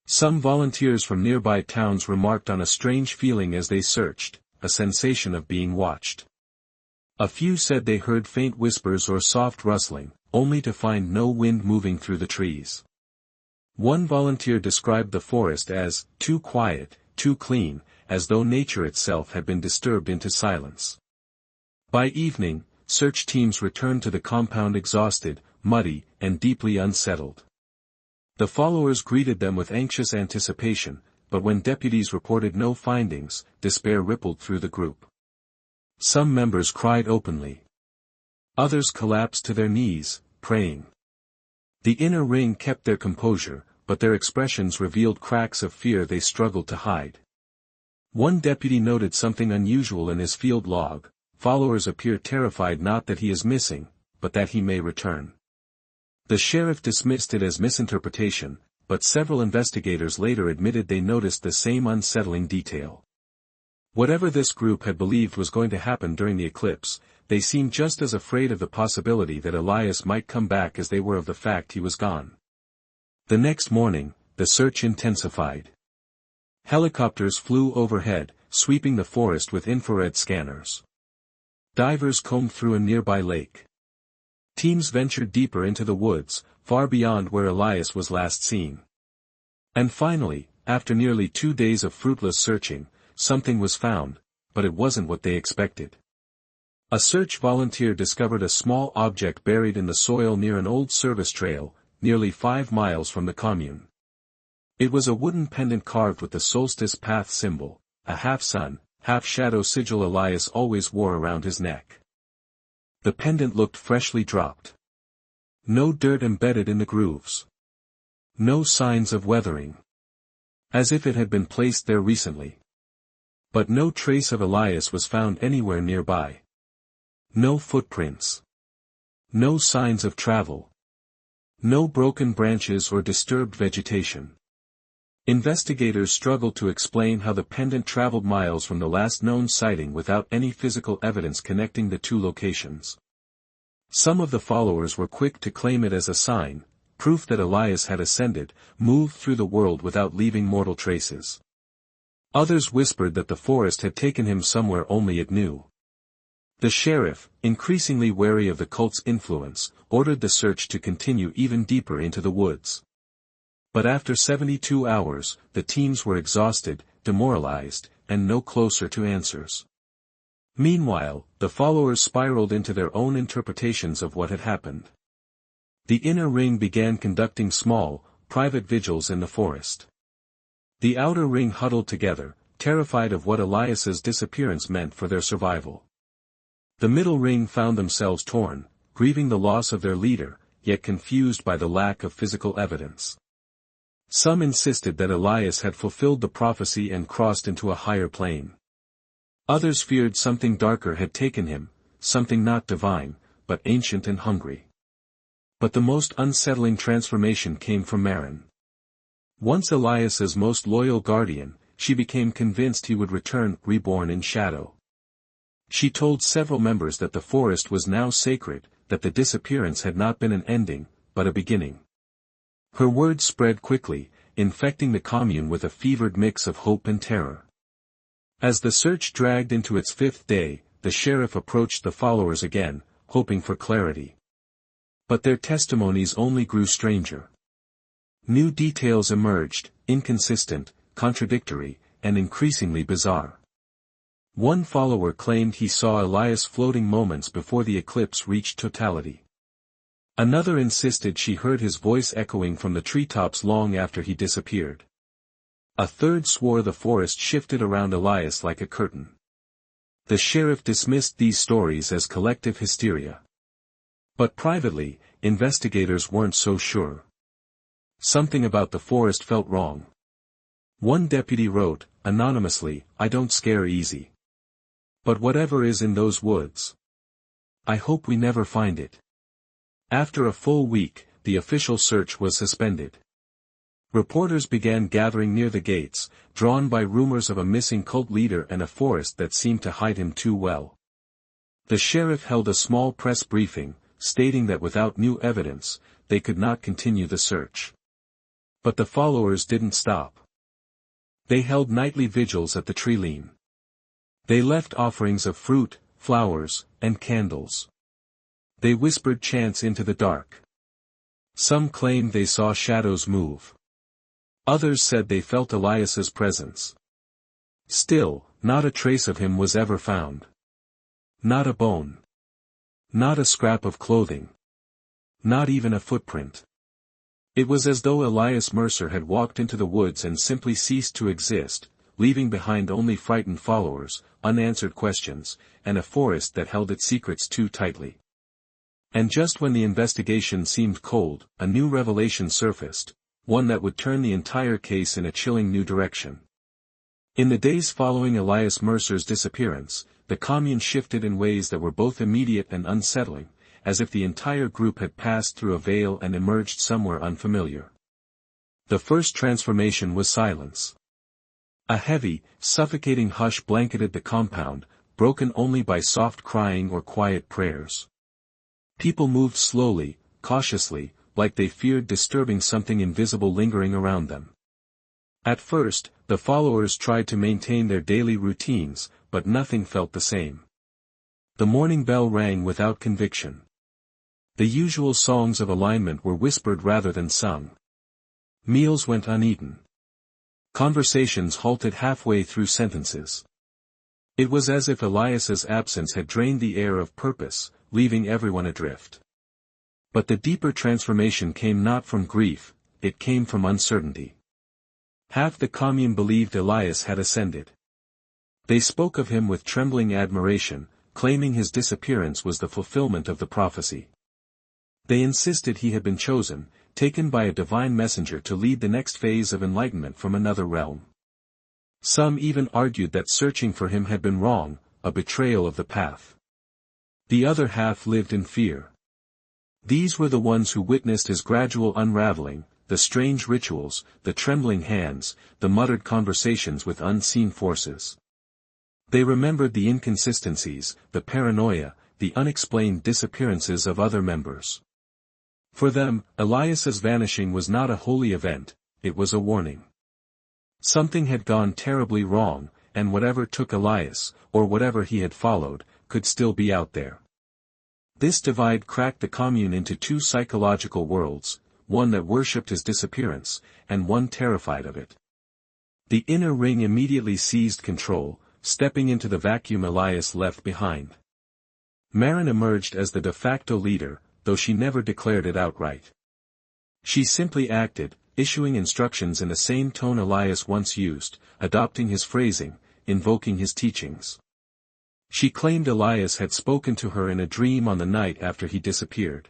S1: Some volunteers from nearby towns remarked on a strange feeling as they searched, a sensation of being watched. A few said they heard faint whispers or soft rustling, only to find no wind moving through the trees. One volunteer described the forest as too quiet, too clean, as though nature itself had been disturbed into silence. By evening, search teams returned to the compound exhausted, muddy, and deeply unsettled. The followers greeted them with anxious anticipation, but when deputies reported no findings, despair rippled through the group. Some members cried openly. Others collapsed to their knees, praying. The inner ring kept their composure, but their expressions revealed cracks of fear they struggled to hide. One deputy noted something unusual in his field log: followers appear terrified not that he is missing, but that he may return. The sheriff dismissed it as misinterpretation, but several investigators later admitted they noticed the same unsettling detail. Whatever this group had believed was going to happen during the eclipse, they seemed just as afraid of the possibility that Elias might come back as they were of the fact he was gone. The next morning, the search intensified. Helicopters flew overhead, sweeping the forest with infrared scanners. Divers combed through a nearby lake. Teams ventured deeper into the woods, far beyond where Elias was last seen. And finally, after nearly 2 days of fruitless searching, something was found, but it wasn't what they expected. A search volunteer discovered a small object buried in the soil near an old service trail, nearly 5 miles from the commune. It was a wooden pendant carved with the solstice path symbol, a half-sun, half-shadow sigil Elias always wore around his neck. The pendant looked freshly dropped. No dirt embedded in the grooves. No signs of weathering. As if it had been placed there recently. But no trace of Elias was found anywhere nearby. No footprints. No signs of travel. No broken branches or disturbed vegetation. Investigators struggled to explain how the pendant traveled miles from the last known sighting without any physical evidence connecting the two locations. Some of the followers were quick to claim it as a sign, proof that Elias had ascended, moved through the world without leaving mortal traces. Others whispered that the forest had taken him somewhere only it knew. The sheriff, increasingly wary of the cult's influence, ordered the search to continue even deeper into the woods. But after 72 hours, the teams were exhausted, demoralized, and no closer to answers. Meanwhile, the followers spiraled into their own interpretations of what had happened. The inner ring began conducting small, private vigils in the forest. The outer ring huddled together, terrified of what Elias's disappearance meant for their survival. The middle ring found themselves torn, grieving the loss of their leader, yet confused by the lack of physical evidence. Some insisted that Elias had fulfilled the prophecy and crossed into a higher plane. Others feared something darker had taken him, something not divine, but ancient and hungry. But the most unsettling transformation came from Marin. Once Elias's most loyal guardian, she became convinced he would return reborn in shadow. She told several members that the forest was now sacred, that the disappearance had not been an ending, but a beginning. Her words spread quickly, infecting the commune with a fevered mix of hope and terror. As the search dragged into its 5th day, the sheriff approached the followers again, hoping for clarity. But their testimonies only grew stranger. New details emerged, inconsistent, contradictory, and increasingly bizarre. One follower claimed he saw Elias floating moments before the eclipse reached totality. Another insisted she heard his voice echoing from the treetops long after he disappeared. A third swore the forest shifted around Elias like a curtain. The sheriff dismissed these stories as collective hysteria. But privately, investigators weren't so sure. Something about the forest felt wrong. One deputy wrote, anonymously, "I don't scare easy. But whatever is in those woods, I hope we never find it." After a full week, the official search was suspended. Reporters began gathering near the gates, drawn by rumors of a missing cult leader and a forest that seemed to hide him too well. The sheriff held a small press briefing, stating that without new evidence, they could not continue the search. But the followers didn't stop. They held nightly vigils at the tree-line. They left offerings of fruit, flowers, and candles. They whispered chants into the dark. Some claimed they saw shadows move. Others said they felt Elias's presence. Still, not a trace of him was ever found. Not a bone. Not a scrap of clothing. Not even a footprint. It was as though Elias Mercer had walked into the woods and simply ceased to exist, leaving behind only frightened followers, unanswered questions, and a forest that held its secrets too tightly. And just when the investigation seemed cold, a new revelation surfaced, one that would turn the entire case in a chilling new direction. In the days following Elias Mercer's disappearance, the commune shifted in ways that were both immediate and unsettling, as if the entire group had passed through a veil and emerged somewhere unfamiliar. The first transformation was silence. A heavy, suffocating hush blanketed the compound, broken only by soft crying or quiet prayers. People moved slowly, cautiously, like they feared disturbing something invisible lingering around them. At first, the followers tried to maintain their daily routines, but nothing felt the same. The morning bell rang without conviction. The usual songs of alignment were whispered rather than sung. Meals went uneaten. Conversations halted halfway through sentences. It was as if Elias's absence had drained the air of purpose, leaving everyone adrift. But the deeper transformation came not from grief, it came from uncertainty. Half the commune believed Elias had ascended. They spoke of him with trembling admiration, claiming his disappearance was the fulfillment of the prophecy. They insisted he had been chosen, taken by a divine messenger to lead the next phase of enlightenment from another realm. Some even argued that searching for him had been wrong, a betrayal of the path. The other half lived in fear. These were the ones who witnessed his gradual unraveling, the strange rituals, the trembling hands, the muttered conversations with unseen forces. They remembered the inconsistencies, the paranoia, the unexplained disappearances of other members. For them, Elias's vanishing was not a holy event, it was a warning. Something had gone terribly wrong, and whatever took Elias, or whatever he had followed, could still be out there. This divide cracked the commune into two psychological worlds, one that worshipped his disappearance, and one terrified of it. The inner ring immediately seized control, stepping into the vacuum Elias left behind. Marin emerged as the de facto leader, though she never declared it outright. She simply acted, issuing instructions in the same tone Elias once used, adopting his phrasing, invoking his teachings. She claimed Elias had spoken to her in a dream on the night after he disappeared.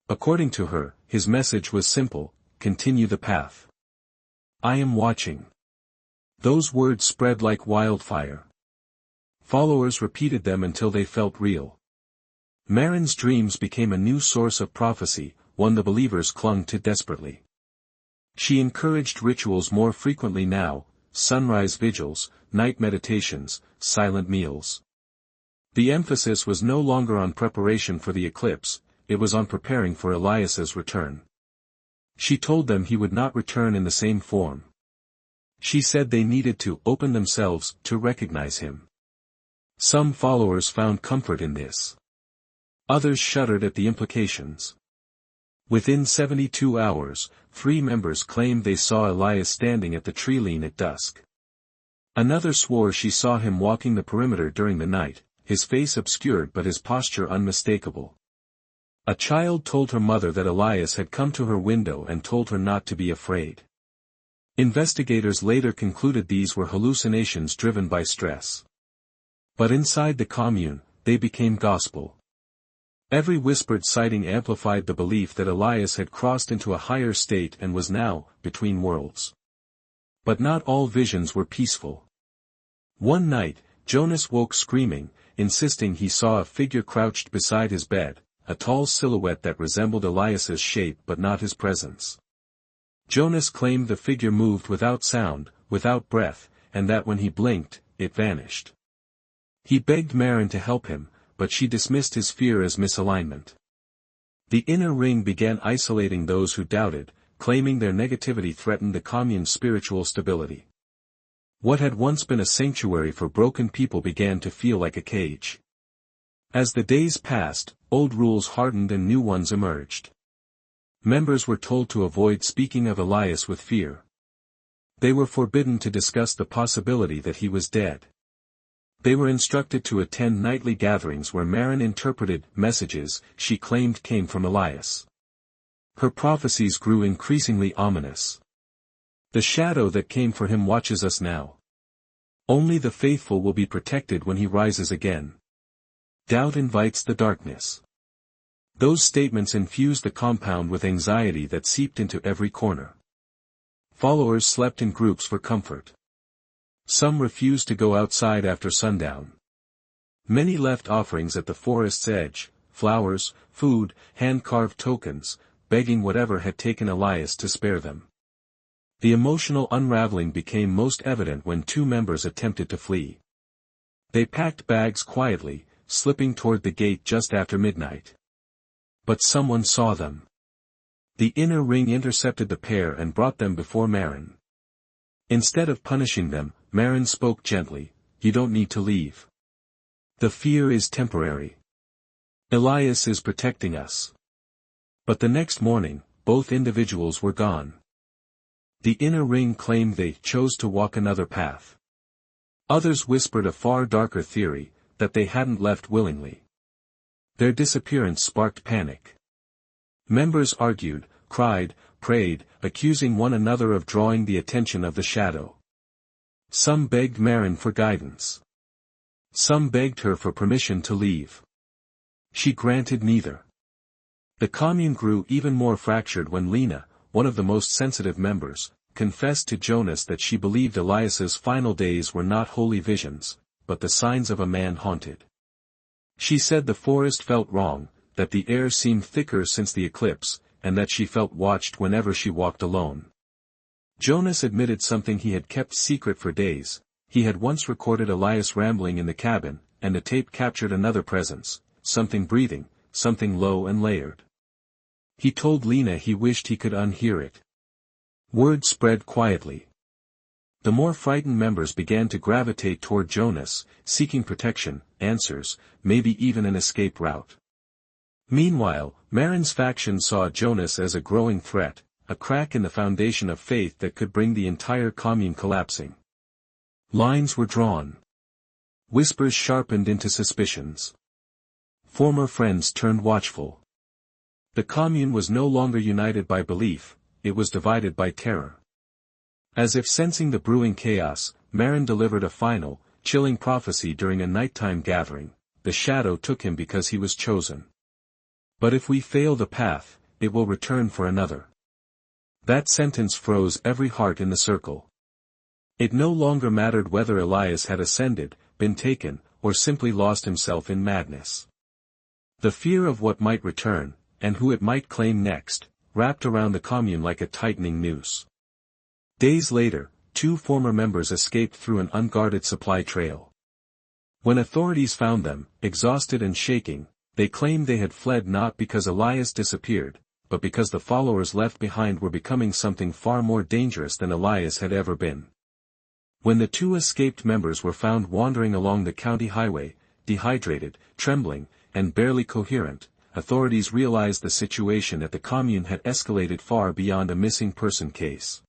S1: According to her, his message was simple: continue the path. I am watching. Those words spread like wildfire. Followers repeated them until they felt real. Marin's dreams became a new source of prophecy, one the believers clung to desperately. She encouraged rituals more frequently now, sunrise vigils, night meditations, silent meals. The emphasis was no longer on preparation for the eclipse, it was on preparing for Elias's return. She told them he would not return in the same form. She said they needed to open themselves to recognize him. Some followers found comfort in this. Others shuddered at the implications. Within 72 hours, 3 members claimed they saw Elias standing at the tree lean at dusk. Another swore she saw him walking the perimeter during the night, his face obscured but his posture unmistakable. A child told her mother that Elias had come to her window and told her not to be afraid. Investigators later concluded these were hallucinations driven by stress. But inside the commune, they became gospel. Every whispered sighting amplified the belief that Elias had crossed into a higher state and was now, between worlds. But not all visions were peaceful. One night, Jonas woke screaming, insisting he saw a figure crouched beside his bed, a tall silhouette that resembled Elias's shape but not his presence. Jonas claimed the figure moved without sound, without breath, and that when he blinked, it vanished. He begged Maren to help him, but she dismissed his fear as misalignment. The inner ring began isolating those who doubted, claiming their negativity threatened the commune's spiritual stability. What had once been a sanctuary for broken people began to feel like a cage. As the days passed, old rules hardened and new ones emerged. Members were told to avoid speaking of Elias with fear. They were forbidden to discuss the possibility that he was dead. They were instructed to attend nightly gatherings where Maren interpreted messages she claimed came from Elias. Her prophecies grew increasingly ominous. The shadow that came for him watches us now. Only the faithful will be protected when he rises again. Doubt invites the darkness. Those statements infused the compound with anxiety that seeped into every corner. Followers slept in groups for comfort. Some refused to go outside after sundown. Many left offerings at the forest's edge, flowers, food, hand-carved tokens, begging whatever had taken Elias to spare them. The emotional unraveling became most evident when 2 members attempted to flee. They packed bags quietly, slipping toward the gate just after midnight. But someone saw them. The inner ring intercepted the pair and brought them before Maren. Instead of punishing them, Maren spoke gently, "You don't need to leave. The fear is temporary. Elias is protecting us." But the next morning, both individuals were gone. The inner ring claimed they chose to walk another path. Others whispered a far darker theory, that they hadn't left willingly. Their disappearance sparked panic. Members argued, cried, prayed, accusing one another of drawing the attention of the shadow. Some begged Maren for guidance. Some begged her for permission to leave. She granted neither. The commune grew even more fractured when Lena, one of the most sensitive members, confessed to Jonas that she believed Elias's final days were not holy visions, but the signs of a man haunted. She said the forest felt wrong, that the air seemed thicker since the eclipse, and that she felt watched whenever she walked alone. Jonas admitted something he had kept secret for days. He had once recorded Elias rambling in the cabin, and the tape captured another presence, something breathing, something low and layered. He told Lena he wished he could unhear it. Word spread quietly. The more frightened members began to gravitate toward Jonas, seeking protection, answers, maybe even an escape route. Meanwhile, Maren's faction saw Jonas as a growing threat, a crack in the foundation of faith that could bring the entire commune collapsing. Lines were drawn. Whispers sharpened into suspicions. Former friends turned watchful. The commune was no longer united by belief, it was divided by terror. As if sensing the brewing chaos, Maren delivered a final, chilling prophecy during a nighttime gathering. The shadow took him because he was chosen. But if we fail the path, it will return for another. That sentence froze every heart in the circle. It no longer mattered whether Elias had ascended, been taken, or simply lost himself in madness. The fear of what might return, and who it might claim next, wrapped around the commune like a tightening noose. Days later, 2 former members escaped through an unguarded supply trail. When authorities found them, exhausted and shaking, they claimed they had fled not because Elias disappeared, but because the followers left behind were becoming something far more dangerous than Elias had ever been. When the two escaped members were found wandering along the county highway, dehydrated, trembling, and barely coherent, authorities realized the situation at the commune had escalated far beyond a missing person case.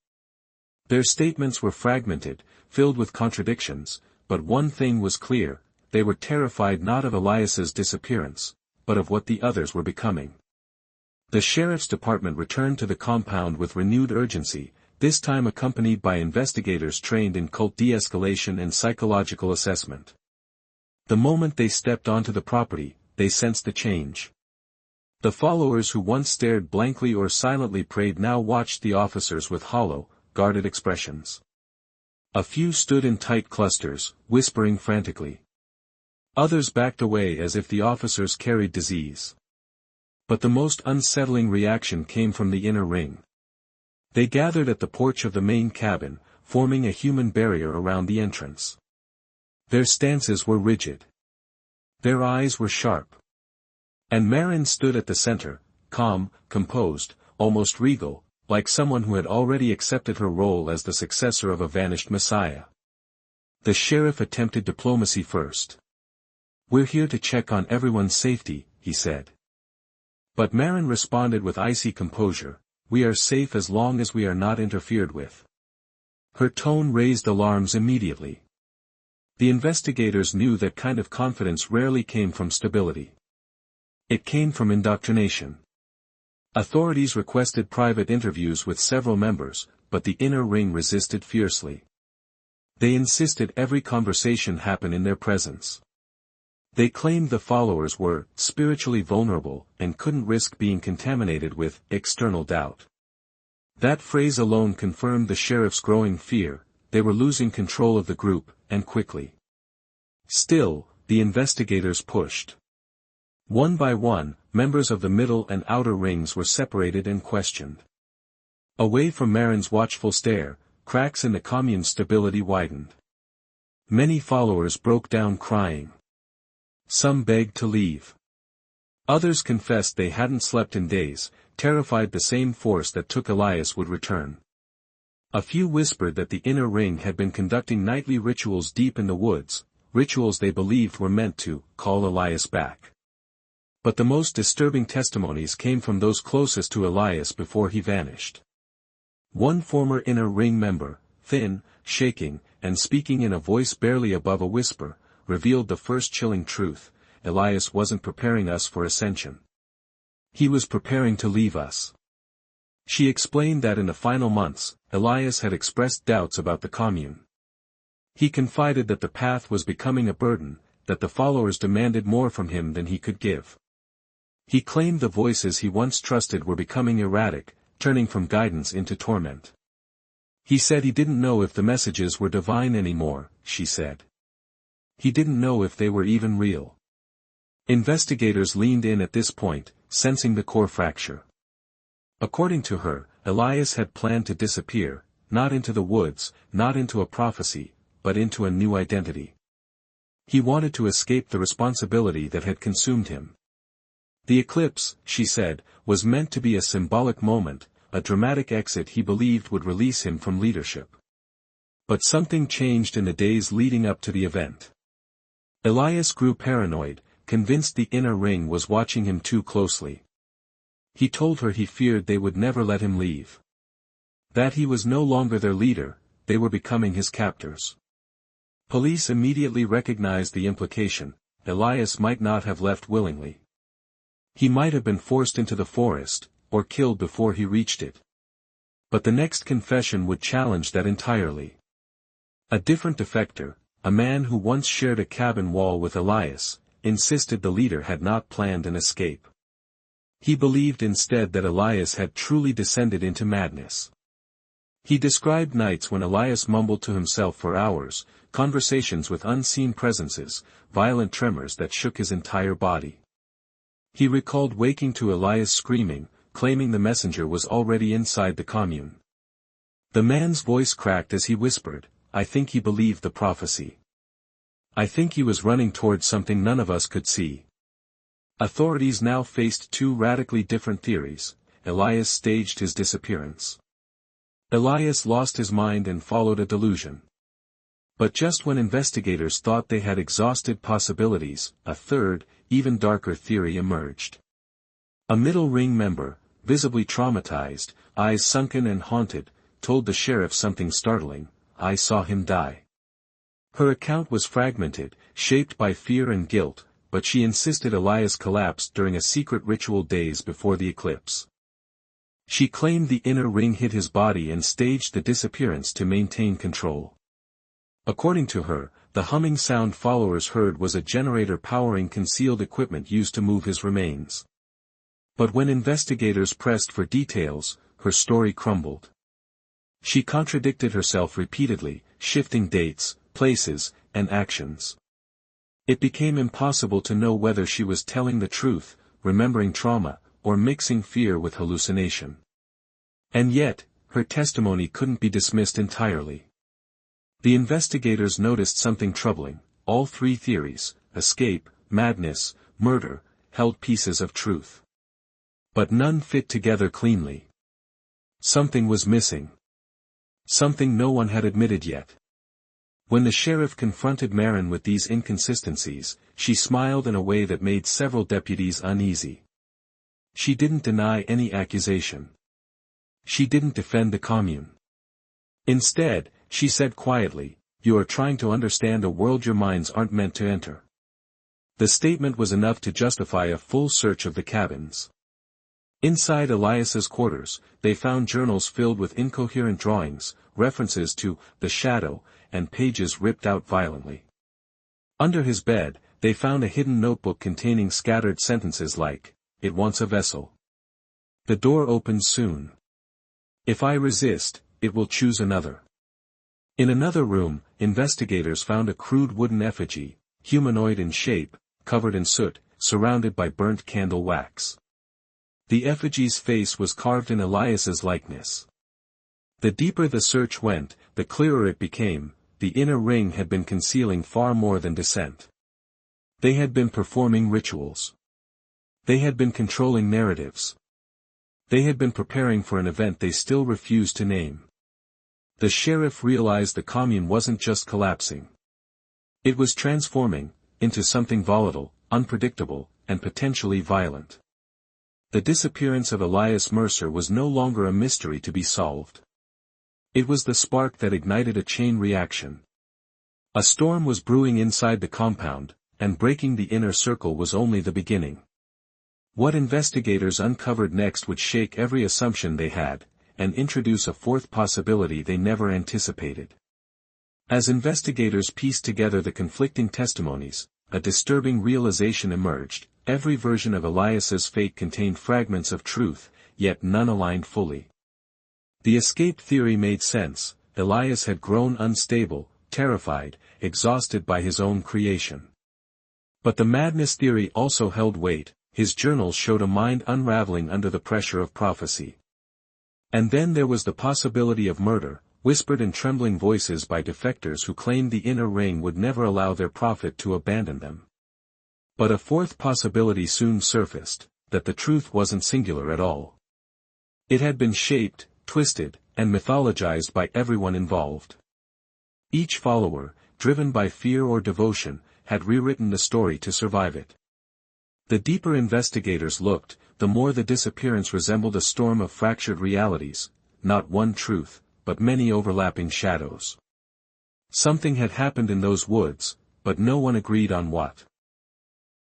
S1: Their statements were fragmented, filled with contradictions, but one thing was clear: they were terrified not of Elias's disappearance, but of what the others were becoming. The sheriff's department returned to the compound with renewed urgency, this time accompanied by investigators trained in cult de-escalation and psychological assessment. The moment they stepped onto the property, they sensed the change. The followers who once stared blankly or silently prayed now watched the officers with hollow, guarded expressions. A few stood in tight clusters, whispering frantically. Others backed away as if the officers carried disease. But the most unsettling reaction came from the inner ring. They gathered at the porch of the main cabin, forming a human barrier around the entrance. Their stances were rigid. Their eyes were sharp. And Marin stood at the center, calm, composed, almost regal, like someone who had already accepted her role as the successor of a vanished messiah. The sheriff attempted diplomacy first. "We're here to check on everyone's safety," he said. But Marin responded with icy composure, "We are safe as long as we are not interfered with." Her tone raised alarms immediately. The investigators knew that kind of confidence rarely came from stability. It came from indoctrination. Authorities requested private interviews with several members, but the inner ring resisted fiercely. They insisted every conversation happen in their presence. They claimed the followers were spiritually vulnerable and couldn't risk being contaminated with external doubt. That phrase alone confirmed the sheriff's growing fear: they were losing control of the group, and quickly. Still, the investigators pushed. One by one, members of the middle and outer rings were separated and questioned. Away from Marin's watchful stare, cracks in the commune's stability widened. Many followers broke down crying. Some begged to leave. Others confessed they hadn't slept in days, terrified the same force that took Elias would return. A few whispered that the inner ring had been conducting nightly rituals deep in the woods, rituals they believed were meant to call Elias back. But the most disturbing testimonies came from those closest to Elias before he vanished. One former inner ring member, thin, shaking, and speaking in a voice barely above a whisper, revealed the first chilling truth: Elias wasn't preparing us for ascension. He was preparing to leave us. She explained that in the final months, Elias had expressed doubts about the commune. He confided that the path was becoming a burden, that the followers demanded more from him than he could give. He claimed the voices he once trusted were becoming erratic, turning from guidance into torment. He said he didn't know if the messages were divine anymore, she said. He didn't know if they were even real. Investigators leaned in at this point, sensing the core fracture. According to her, Elias had planned to disappear, not into the woods, not into a prophecy, but into a new identity. He wanted to escape the responsibility that had consumed him. The eclipse, she said, was meant to be a symbolic moment, a dramatic exit he believed would release him from leadership. But something changed in the days leading up to the event. Elias grew paranoid, convinced the inner ring was watching him too closely. He told her he feared they would never let him leave. That he was no longer their leader, they were becoming his captors. Police immediately recognized the implication: Elias might not have left willingly. He might have been forced into the forest, or killed before he reached it. But the next confession would challenge that entirely. A different defector, a man who once shared a cabin wall with Elias, insisted the leader had not planned an escape. He believed instead that Elias had truly descended into madness. He described nights when Elias mumbled to himself for hours, conversations with unseen presences, violent tremors that shook his entire body. He recalled waking to Elias screaming, claiming the messenger was already inside the commune. The man's voice cracked as he whispered, "I think he believed the prophecy." I think he was running towards something none of us could see. Authorities now faced two radically different theories. Elias staged his disappearance. Elias lost his mind and followed a delusion. But just when investigators thought they had exhausted possibilities, a third, even darker theory emerged. A middle ring member, visibly traumatized, eyes sunken and haunted, told the sheriff something startling: "I saw him die." Her account was fragmented, shaped by fear and guilt, but she insisted Elias collapsed during a secret ritual days before the eclipse. She claimed the inner ring hid his body and staged the disappearance to maintain control. According to her, the humming sound followers heard was a generator powering concealed equipment used to move his remains. But when investigators pressed for details, her story crumbled. She contradicted herself repeatedly, shifting dates, places, and actions. It became impossible to know whether she was telling the truth, remembering trauma, or mixing fear with hallucination. And yet, her testimony couldn't be dismissed entirely. The investigators noticed something troubling: all three theories, escape, madness, murder, held pieces of truth. But none fit together cleanly. Something was missing. Something no one had admitted yet. When the sheriff confronted Marin with these inconsistencies, she smiled in a way that made several deputies uneasy. She didn't deny any accusation. She didn't defend the commune. Instead, she said quietly, "You are trying to understand a world your minds aren't meant to enter." The statement was enough to justify a full search of the cabins. Inside Elias's quarters, they found journals filled with incoherent drawings, references to the shadow, and pages ripped out violently. Under his bed, they found a hidden notebook containing scattered sentences like, "It wants a vessel. The door opens soon. If I resist, it will choose another." In another room, investigators found a crude wooden effigy, humanoid in shape, covered in soot, surrounded by burnt candle wax. The effigy's face was carved in Elias's likeness. The deeper the search went, the clearer it became: the inner ring had been concealing far more than dissent. They had been performing rituals. They had been controlling narratives. They had been preparing for an event they still refused to name. The sheriff realized the commune wasn't just collapsing. It was transforming into something volatile, unpredictable, and potentially violent. The disappearance of Elias Mercer was no longer a mystery to be solved. It was the spark that ignited a chain reaction. A storm was brewing inside the compound, and breaking the inner circle was only the beginning. What investigators uncovered next would shake every assumption they had, and introduce a fourth possibility they never anticipated. As investigators pieced together the conflicting testimonies, a disturbing realization emerged: every version of Elias's fate contained fragments of truth, yet none aligned fully. The escape theory made sense: Elias had grown unstable, terrified, exhausted by his own creation. But the madness theory also held weight: his journals showed a mind unraveling under the pressure of prophecy. And then there was the possibility of murder, whispered in trembling voices by defectors who claimed the inner ring would never allow their prophet to abandon them. But a fourth possibility soon surfaced: that the truth wasn't singular at all. It had been shaped, twisted, and mythologized by everyone involved. Each follower, driven by fear or devotion, had rewritten the story to survive it. The deeper investigators looked, the more the disappearance resembled a storm of fractured realities, not one truth, but many overlapping shadows. Something had happened in those woods, but no one agreed on what.